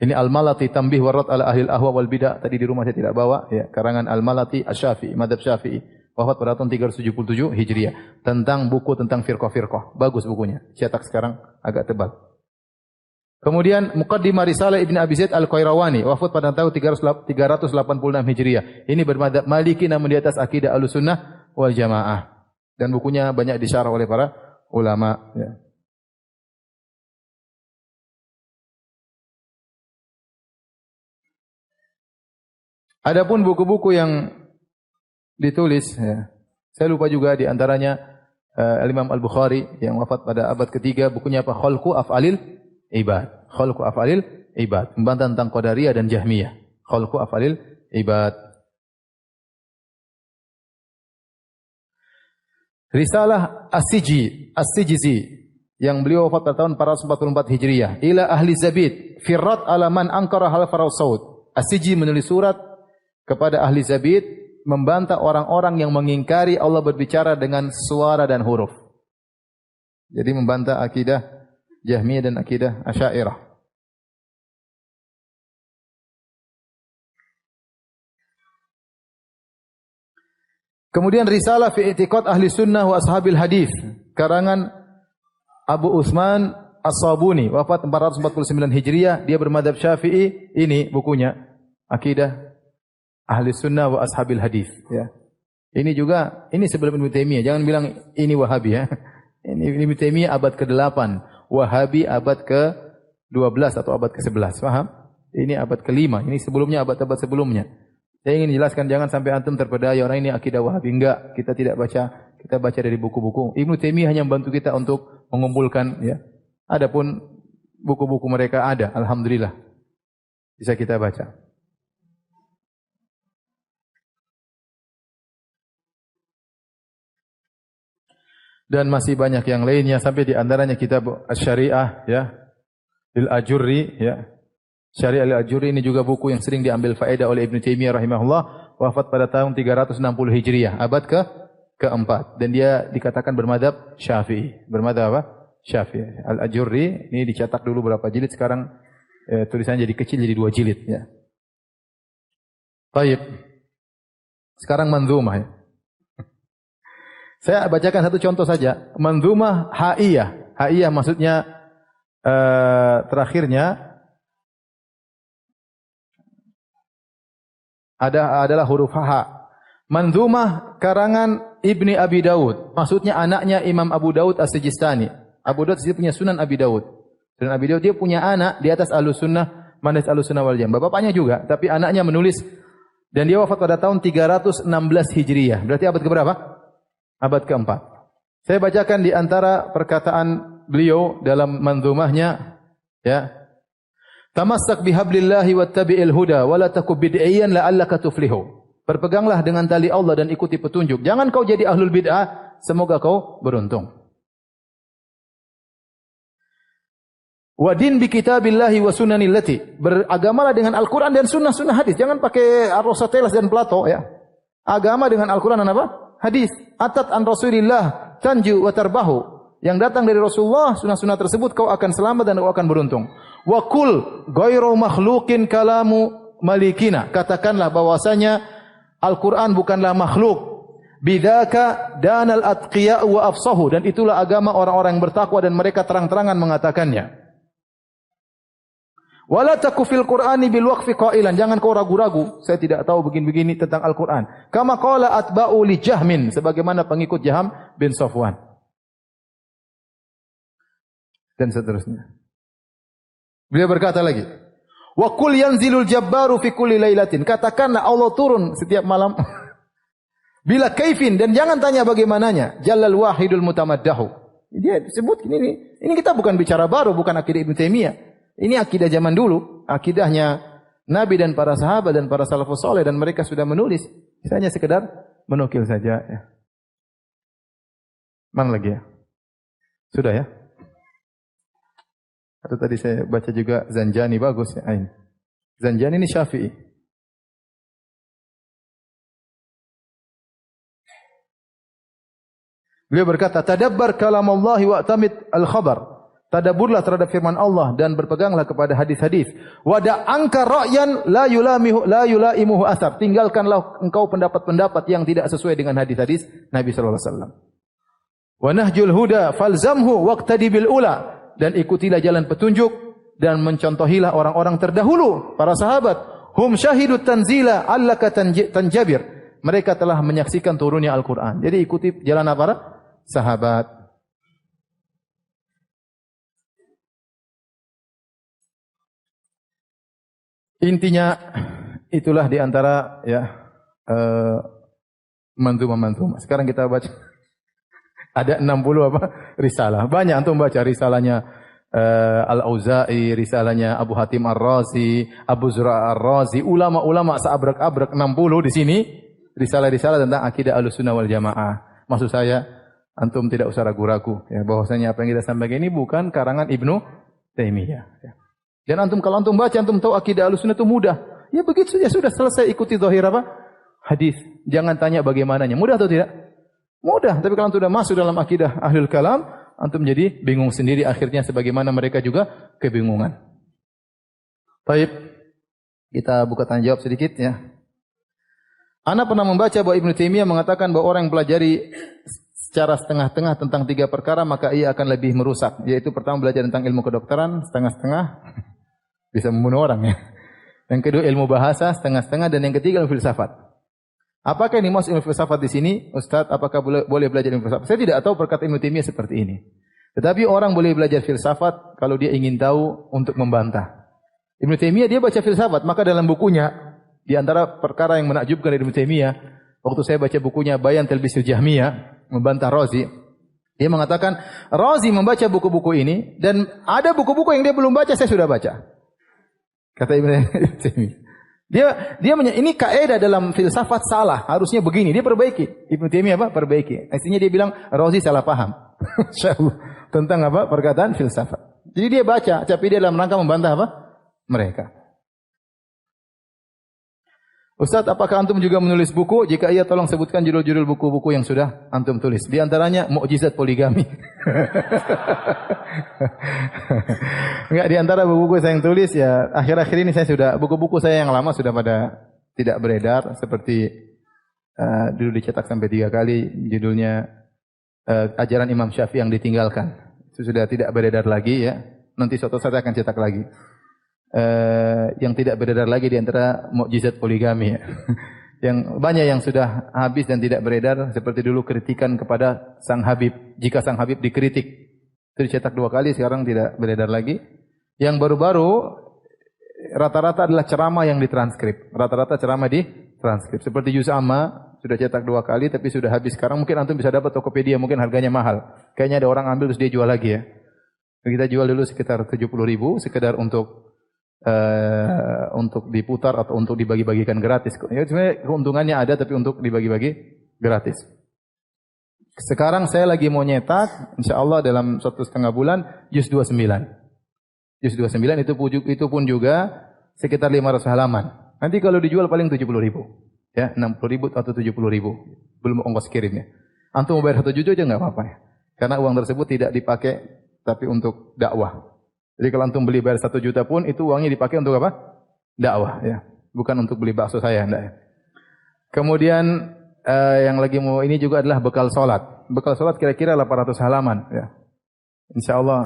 Ini Al-Malati Tanbih wa Rad ala Ahlil Ahwa wal Bidah, tadi di rumah saya tidak bawa, ya, karangan Al-Malati Asy-Syafi'i, mazhab Syafi'i, wafat pada tahun 377 Hijriah, tentang buku tentang firqah-firqah. Bagus bukunya, cetak sekarang agak tebal. Kemudian Muqaddimah Risalah Ibn Abi Zaid Al-Qayrawani, wafat pada tahun 386 Hijriah. Ini bermadzhab Maliki namun di atas akidah Ahlussunnah wal Jamaah. Dan bukunya banyak disyarah oleh para ulama, ya. Adapun buku-buku yang ditulis, ya, saya lupa juga di antaranya Al-Imam Al-Bukhari yang wafat pada abad ke-3, bukunya apa? Khalqu Af'alil Ibad. Khalqu Af'alil Ibad, membantah tentang Qadariyah dan Jahmiyah. Khalqu Af'alil Ibad. Risalah As-Sijizi yang beliau wafat pada tahun 444 Hijriah, ila ahli Zabid firrat ala man ankara hal farau saud. As-Sijzi menulis surat kepada ahli Zabid membantah orang-orang yang mengingkari Allah berbicara dengan suara dan huruf. Jadi membantah akidah Jahmiyah dan akidah Asy'ariyah. Kemudian risalah fi i'tiqad ahli sunnah wa ashabil hadis karangan Abu Utsman As-Sabuni wafat 449 Hijriah, dia bermadzhab Syafi'i. Ini bukunya Akidah Ahli Sunnah wa Ashabil Hadis ya. Ini juga sebelum Ibnu Taimiyah. Jangan bilang ini Wahabi ya. Ini Ibnu Taimiyah abad ke-8, Wahabi abad ke-12 atau abad ke-11. Paham? Ini abad ke-5. Ini sebelumnya abad-abad sebelumnya. Saya ingin jelaskan jangan sampai antum terpedaya orang ini akidah Wahabi. Enggak, kita tidak baca, kita baca dari buku-buku. Ibnu Taimiyah hanya membantu kita untuk mengumpulkan ya. Adapun buku-buku mereka ada, alhamdulillah. Bisa kita baca. Dan masih banyak yang lainnya sampai di antaranya kitab Asy-Syariah ya. Lil Ajurri ya. Syariah Al-Ajurri ini juga buku yang sering diambil faedah oleh Ibnu Taimiyah rahimahullah, wafat pada tahun 360 Hijriah, abad keempat, dan dia dikatakan bermadzhab Syafi'i. Bermadzhab apa? Syafi'i. Al-Ajurri ini dicetak dulu berapa jilid, sekarang tulisannya jadi kecil jadi 2 jilid ya. Baik. Sekarang manzumah ya. Saya bacakan satu contoh saja. Manzumah Ha'iyah. Ha'iyah maksudnya terakhirnya adalah huruf ha. Manzumah karangan Ibni Abi Daud. Maksudnya anaknya Imam Abu Daud As-Sijistani. Abu Daud punya Sunan Abi Daud. Sunan Abi Daud dia punya anak di atas Ahlussunnah, manhaj Ahlussunnah wal Jamaah. Bapaknya juga, tapi anaknya menulis dan dia wafat pada tahun 316 Hijriah. Berarti abad keberapa? Abad keempat. Saya bacakan di antara perkataan beliau dalam manzumahnya ya. Tamassak bihablillahi wattabi'il huda wa la takub bid'iyan la'allaka tuflihu. Berpeganglah dengan tali Allah dan ikuti petunjuk. Jangan kau jadi ahlul bid'ah, semoga kau beruntung. Wa din bi kitabillahi wa sunanil lati. Beragamalah dengan Al-Qur'an dan sunnah-sunnah hadis. Jangan pakai Aristoteles dan Plato ya. Agama dengan Al-Qur'an dan apa? Hadis. Atat an Rasulillah tanju wa tarbahu. Yang datang dari Rasulullah, sunnah-sunnah tersebut kau akan selamat dan kau akan beruntung. Wa kul ghairu makhluqin kalamu malikina. Katakanlah bahwasanya Al-Qur'an bukanlah makhluk. Bidzaka danal atqiya wa afsahu, dan itulah agama orang-orang yang bertakwa dan mereka terang-terangan mengatakannya. Wala taku fil Qur'ani bil waqfi qailan, jangan kau ragu-ragu, saya tidak tahu begini-begini tentang Al-Qur'an. Kama qala atba'u li Jahmin, sebagaimana pengikut Jaham bin Safwan. Dan seterusnya. Beliau berkata lagi, wa qul yanzilul jabbaru fi kulli lailatin. Katakanlah Allah turun setiap malam. Bila kaifin, dan jangan tanya bagaimananya. Jallal wahidul mutamaddahu. Dia sebut ini kita bukan bicara baru, bukan akidah Ibnu Taimiyah. Ini akidah zaman dulu, akidahnya Nabi dan para sahabat dan para salafus saleh, dan mereka sudah menulis. Hanya sekedar menukil saja ya. Mana lagi ya? Sudah ya? Atau tadi saya baca juga Zanjani, bagus ya. Zanjani ini Syafi'i. Beliau berkata, tadabbar kalamallahi wa'tamid al-khabar. Tadabburlah terhadap firman Allah dan berpeganglah kepada hadis-hadis. Wada' angka ra'yan la yulaimuhu asar. Tinggalkanlah engkau pendapat-pendapat yang tidak sesuai dengan hadis-hadis Nabi sallallahu alaihi wasallam. Wa nahjul huda falzamhu waqtadi bil ula. Dan ikutilah jalan petunjuk dan mencontohilah orang-orang terdahulu, para sahabat. Hum syahidut tanzila allaka tanjabir. Mereka telah menyaksikan turunnya Al-Qur'an. Jadi ikuti jalan para sahabat. Intinya itulah di antara ya manzumah-manzumah. Sekarang kita baca. Ada 60 apa? Risalah. Banyak antum baca risalahnya Al-Auza'i, risalahnya Abu Hatim Ar-Razi, Abu Zur'a Ar-Razi, ulama-ulama seabrek-abrek 60 di sini, risalah-risalah tentang akidah Ahlussunnah wal Jamaah. Maksud saya, antum tidak usah ragu-ragu ya, bahwasanya apa yang kita sampaikan ini bukan karangan Ibnu Taimiyah ya. Dan antum kalau antum baca, antum tahu akidah Ahlussunnah itu mudah. Ya begitu saja, sudah selesai, ikuti zahir apa? Hadis. Jangan tanya bagaimananya. Mudah atau tidak? Mudah, tapi kalau sudah masuk dalam akidah Ahlul Kalam, antum jadi bingung sendiri akhirnya sebagaimana mereka juga kebingungan. Baik, kita buka tanya jawab sedikit ya. Ana pernah membaca bahwa Ibnu Taimiyah mengatakan bahwa orang yang pelajari secara setengah-tengah tentang 3 perkara maka ia akan lebih merusak. Yaitu pertama belajar tentang ilmu kedokteran setengah-setengah bisa membunuh orang ya. Yang kedua ilmu bahasa setengah-setengah dan yang ketiga ilmu filsafat. Apakah ini maksud ilmu filsafat di sini? Ustaz, apakah boleh belajar ilmu filsafat? Saya tidak tahu perkataan Ibnu Taimiyah seperti ini. Tetapi orang boleh belajar filsafat kalau dia ingin tahu untuk membantah. Ibnu Taimiyah dia baca filsafat, maka dalam bukunya di antara perkara yang menakjubkan dari Ibnu Taimiyah, waktu saya baca bukunya Bayan Talbisul Jahmiyah, membantah Razi, dia mengatakan Razi membaca buku-buku ini dan ada buku-buku yang dia belum baca saya sudah baca. Kata Ibnu Taimiyah. Ini kaidah dalam filsafat salah, harusnya begini, dia perbaiki. Ibnu Taimiyah apa? Perbaiki. Artinya dia bilang Razi salah paham. Insyaallah tentang apa? Perkataan filsafat. Jadi dia baca, tapi dia dalam rangka membantah apa? Mereka. Ustaz, apakah antum juga menulis buku? Jika iya, tolong sebutkan judul-judul buku-buku yang sudah antum tulis. Di antaranya Mukjizat Poligami. Enggak, di antara buku-buku saya yang tulis ya, akhir-akhir ini saya sudah buku-buku saya yang lama sudah pada tidak beredar seperti dulu dicetak sampai 3 kali judulnya Ajaran Imam Syafi'i yang ditinggalkan. Itu sudah tidak beredar lagi ya. Nanti suatu saat akan cetak lagi. Yang tidak beredar lagi di antara Mukjizat Poligami ya. Yang banyak yang sudah habis dan tidak beredar seperti dulu kritikan kepada Sang Habib. Jika Sang Habib dikritik itu dicetak 2 kali, sekarang tidak beredar lagi. Yang baru-baru rata-rata adalah ceramah yang ditranskrip. Rata-rata ceramah ditranskrip. Seperti Juz Amma sudah cetak 2 kali tapi sudah habis. Sekarang mungkin antum bisa dapat Tokopedia, mungkin harganya mahal. Kayaknya ada orang ambil terus dia jual lagi ya. Kita jual dulu sekitar 70.000 sekedar untuk diputar atau untuk dibagi-bagikan gratis. Ya, sebenarnya keuntungannya ada tapi untuk dibagi-bagi gratis. Sekarang saya lagi mau nyetak, insyaallah dalam 1,5 bulan Juz 29. Juz 29 itu pun juga sekitar 500 halaman. Nanti kalau dijual paling 70.000. Ya, 60.000 atau 70.000. Belum ongkos kirimnya. Antum mau bayar 1 juz aja enggak apa-apa ya. Karena uang tersebut tidak dipakai tapi untuk dakwah. Jadi kalau antum beli bayar 1 juta pun itu uangnya dipakai untuk apa? Dakwah ya. Bukan untuk beli bakso saya enggak ya. Kemudian yang lagi mau ini juga adalah bekal salat. Bekal salat kira-kira 800 halaman ya. Insyaallah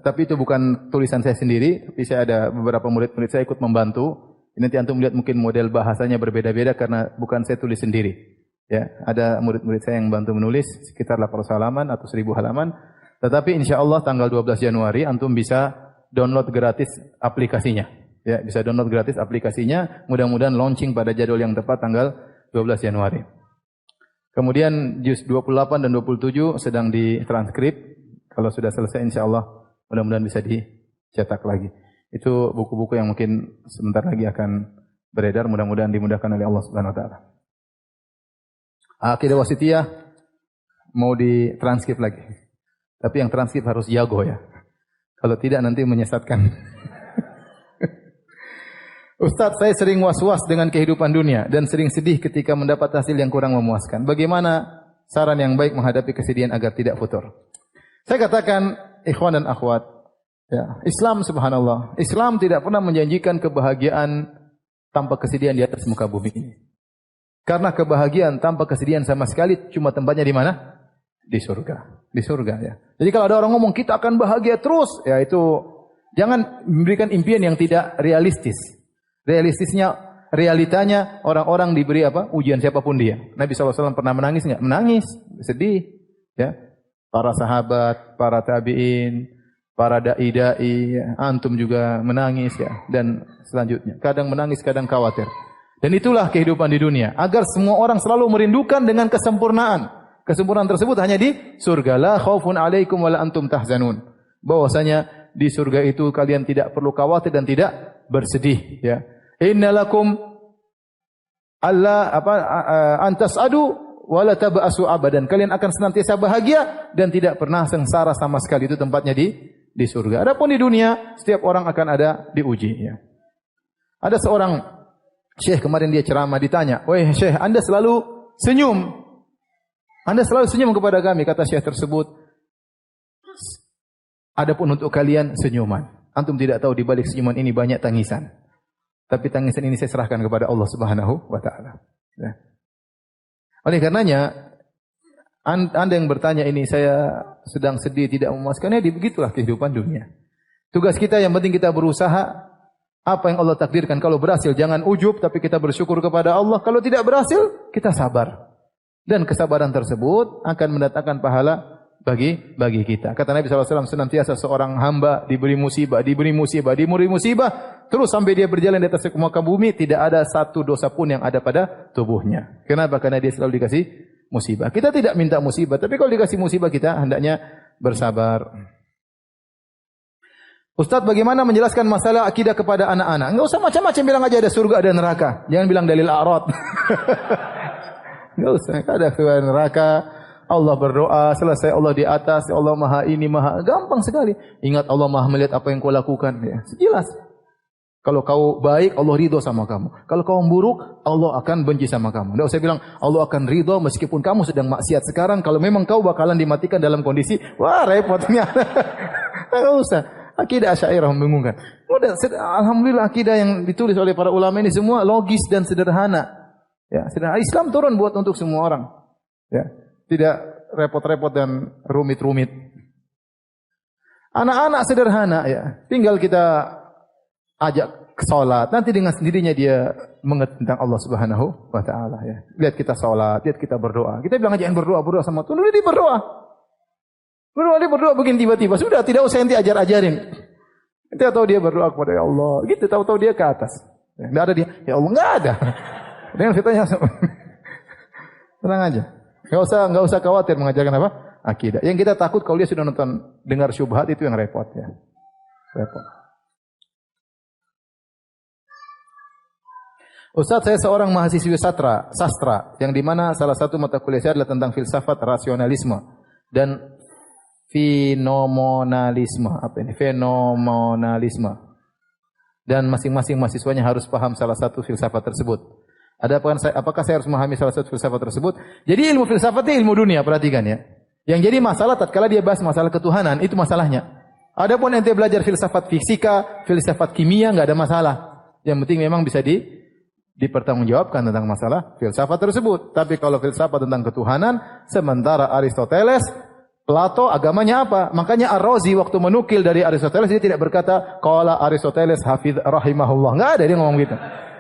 tapi itu bukan tulisan saya sendiri, tapi saya ada beberapa murid-murid saya ikut membantu. Nanti antum lihat mungkin model bahasanya berbeda-beda karena bukan saya tulis sendiri. Ya, ada murid-murid saya yang bantu menulis sekitar 800 halaman atau 1000 halaman. Tetapi insyaallah tanggal 12 Januari antum bisa download gratis aplikasinya. Ya, bisa download gratis aplikasinya. Mudah-mudahan launching pada jadwal yang tepat tanggal 12 Januari. Kemudian juz 28 dan 27 sedang ditranskrip. Kalau sudah selesai insyaallah mudah-mudahan bisa dicetak lagi. Itu buku-buku yang mungkin sebentar lagi akan beredar, mudah-mudahan dimudahkan oleh Allah Subhanahu wa taala. Aqidah Wasithiyah mau ditranskrip lagi. Tapi yang transkrip harus jago ya. Kalau tidak nanti menyesatkan. Ustaz, saya sering was-was dengan kehidupan dunia dan sering sedih ketika mendapat hasil yang kurang memuaskan. Bagaimana saran yang baik menghadapi kesedihan agar tidak futur? Saya katakan, ikhwan dan akhwat, ya, Islam subhanallah, Islam tidak pernah menjanjikan kebahagiaan tanpa kesedihan di atas muka bumi ini. Karena kebahagiaan tanpa kesedihan sama sekali cuma tempatnya di mana? Di surga. Di surga ya. Jadi kalau ada orang ngomong kita akan bahagia terus, ya itu jangan memberikan impian yang tidak realistis. Realitanya orang-orang diberi apa? Ujian siapapun dia. Nabi SAW pernah menangis enggak? Menangis, sedih, ya. Para sahabat, para tabi'in, para dai-dai, ya. Antum juga menangis ya, dan selanjutnya. Kadang menangis, kadang khawatir. Dan itulah kehidupan di dunia, agar semua orang selalu merindukan dengan kesempurnaan. Kesempurnaan tersebut hanya di surga. La khaufun alaikum wa la antum tahzanun. Bahwasanya di surga itu kalian tidak perlu khawatir dan tidak bersedih ya. Innalakum alla antasadu wa la tab'asu abadan. Kalian akan senantiasa bahagia dan tidak pernah sengsara sama sekali. Itu tempatnya di surga. Adapun di dunia setiap orang akan ada diuji ya. Ada seorang syekh kemarin dia ceramah ditanya, "Wahai syekh, Anda selalu senyum. Anda selalu senyum kepada kami," kata syekh tersebut. Adapun untuk kalian senyuman. Antum tidak tahu di balik senyuman ini banyak tangisan. Tapi tangisan ini saya serahkan kepada Allah Subhanahu wa taala. Ya. Oleh karenanya Anda yang bertanya ini saya sedang sedih tidak memuaskannya, begitulah kehidupan dunia. Tugas kita yang penting kita berusaha apa yang Allah takdirkan. Kalau berhasil jangan ujub tapi kita bersyukur kepada Allah. Kalau tidak berhasil kita sabar. Dan kesabaran tersebut akan mendatangkan pahala bagi kita. Kata Nabi SAW, senantiasa seorang hamba diberi musibah, terus sampai dia berjalan di atas muka bumi, tidak ada satu dosa pun yang ada pada tubuhnya. Kenapa? Karena dia selalu dikasih musibah. Kita tidak minta musibah, tapi kalau dikasih musibah kita hendaknya bersabar. Ustaz, bagaimana menjelaskan masalah akidah kepada anak-anak? Enggak usah macam-macam, bilang aja ada surga, ada neraka. Jangan bilang dalil a'rad. Enggak usah, ada surga, neraka. Allah berdoa, selesai Allah di atas, Allah maha ini, maha. Gampang sekali. Ingat Allah maha melihat apa yang kau lakukan. Ya, jelas. Kalau kau baik, Allah ridho sama kamu. Kalau kau buruk, Allah akan benci sama kamu. Tidak usah bilang, Allah akan ridho meskipun kamu sedang maksiat sekarang. Kalau memang kau bakalan dimatikan dalam kondisi, wah repotnya. Tidak usah. Akidah Asy'ariyah membingungkan. Alhamdulillah akidah yang ditulis oleh para ulama ini semua logis dan sederhana. Ya, sederhana. Islam turun buat untuk semua orang. Ya. Tidak repot-repot dan rumit-rumit. Anak-anak sederhana ya. Tinggal kita ajak ke salat. Nanti dengan sendirinya dia mengerti tentang Allah Subhanahu wa taala ya. Lihat kita salat, lihat kita berdoa. Kita bilang aja berdoa sama Tuhan. Dia berdoa. Berdoa begini tiba-tiba. Sudah tidak usah nanti ajar-ajarin. Kita tahu dia berdoa kepada Allah. Gitu tahu-tahu dia ke atas. Enggak ada dia. Ya Allah enggak ada. Dengan fitanya tenang aja. Enggak usah khawatir mengajarkan apa? Akidah. Yang kita takut kalau dia sudah nonton dengar syubhat itu yang repot ya. Repot. Ustaz, saya seorang mahasiswi sastra yang di mana salah satu mata kuliah saya adalah tentang filsafat rasionalisme dan fenomenalisme. Apa ini? Fenomenalisme. Dan masing-masing mahasiswanya harus paham salah satu filsafat tersebut. Apakah saya harus memahami salah satu filsafat tersebut? Jadi ilmu filsafat itu ilmu dunia, perhatikan ya. Yang jadi masalah tatkala dia bahas masalah ketuhanan, itu masalahnya. Adapun ente belajar filsafat fisika, filsafat kimia, enggak ada masalah. Yang penting memang bisa dipertanggungjawabkan tentang masalah filsafat tersebut. Tapi kalau filsafat tentang ketuhanan, sementara Aristoteles, Plato agamanya apa? Makanya Ar-Razi waktu menukil dari Aristoteles dia tidak berkata qala Aristoteles hafidh rahimahullah. Enggak ada dia ngomong gitu.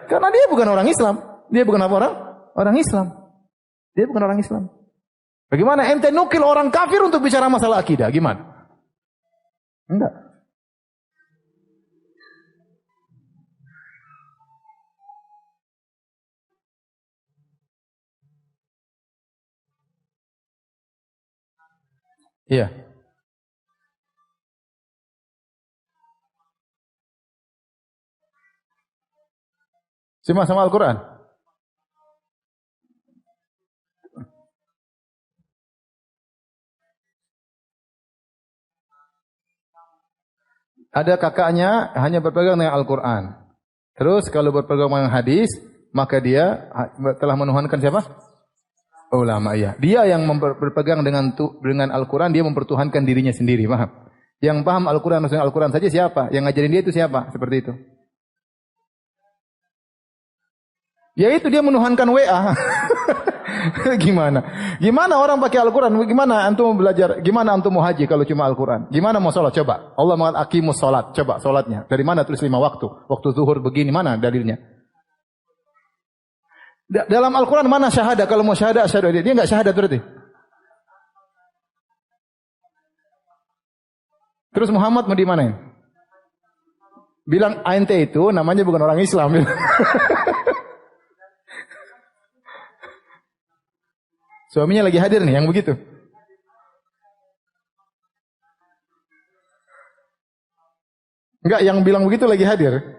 Karena dia bukan orang Islam. Dia bukan apa orang? Orang Islam. Dia bukan orang Islam. Bagaimana ente nukil orang kafir untuk bicara masalah akidah? Gimana? Enggak. Iya. Sama Al-Quran. Ada kakaknya hanya berpegang dengan Al-Quran. Terus kalau berpegang dengan hadis, maka dia telah menuhankan siapa? Ulama, iya. Dia yang berpegang dengan Al-Quran, dia mempertuhankan dirinya sendiri, paham? Yang paham Al-Quran, maksudnya Al-Quran saja siapa? Yang ngajarin dia itu siapa? Seperti itu. Ya itu dia menuhankan WA. Gimana? Gimana orang pakai Al-Quran? Gimana antum belajar? Gimana antum mau haji kalau cuma Al-Quran? Gimana mau sholat? Coba. Allah mengatakan aqimus sholat. Coba sholatnya. Dari mana tulis 5 waktu? Waktu zuhur begini, mana dalilnya? Dalam Al-Quran mana syahadah? Kalau mau syahadah, asyhadu. Dia enggak syahadah berarti. Terus Muhammad mau dimanain? Bilang ente itu namanya bukan orang Islam. Suaminya lagi hadir nih, yang begitu. Enggak, yang bilang begitu lagi hadir.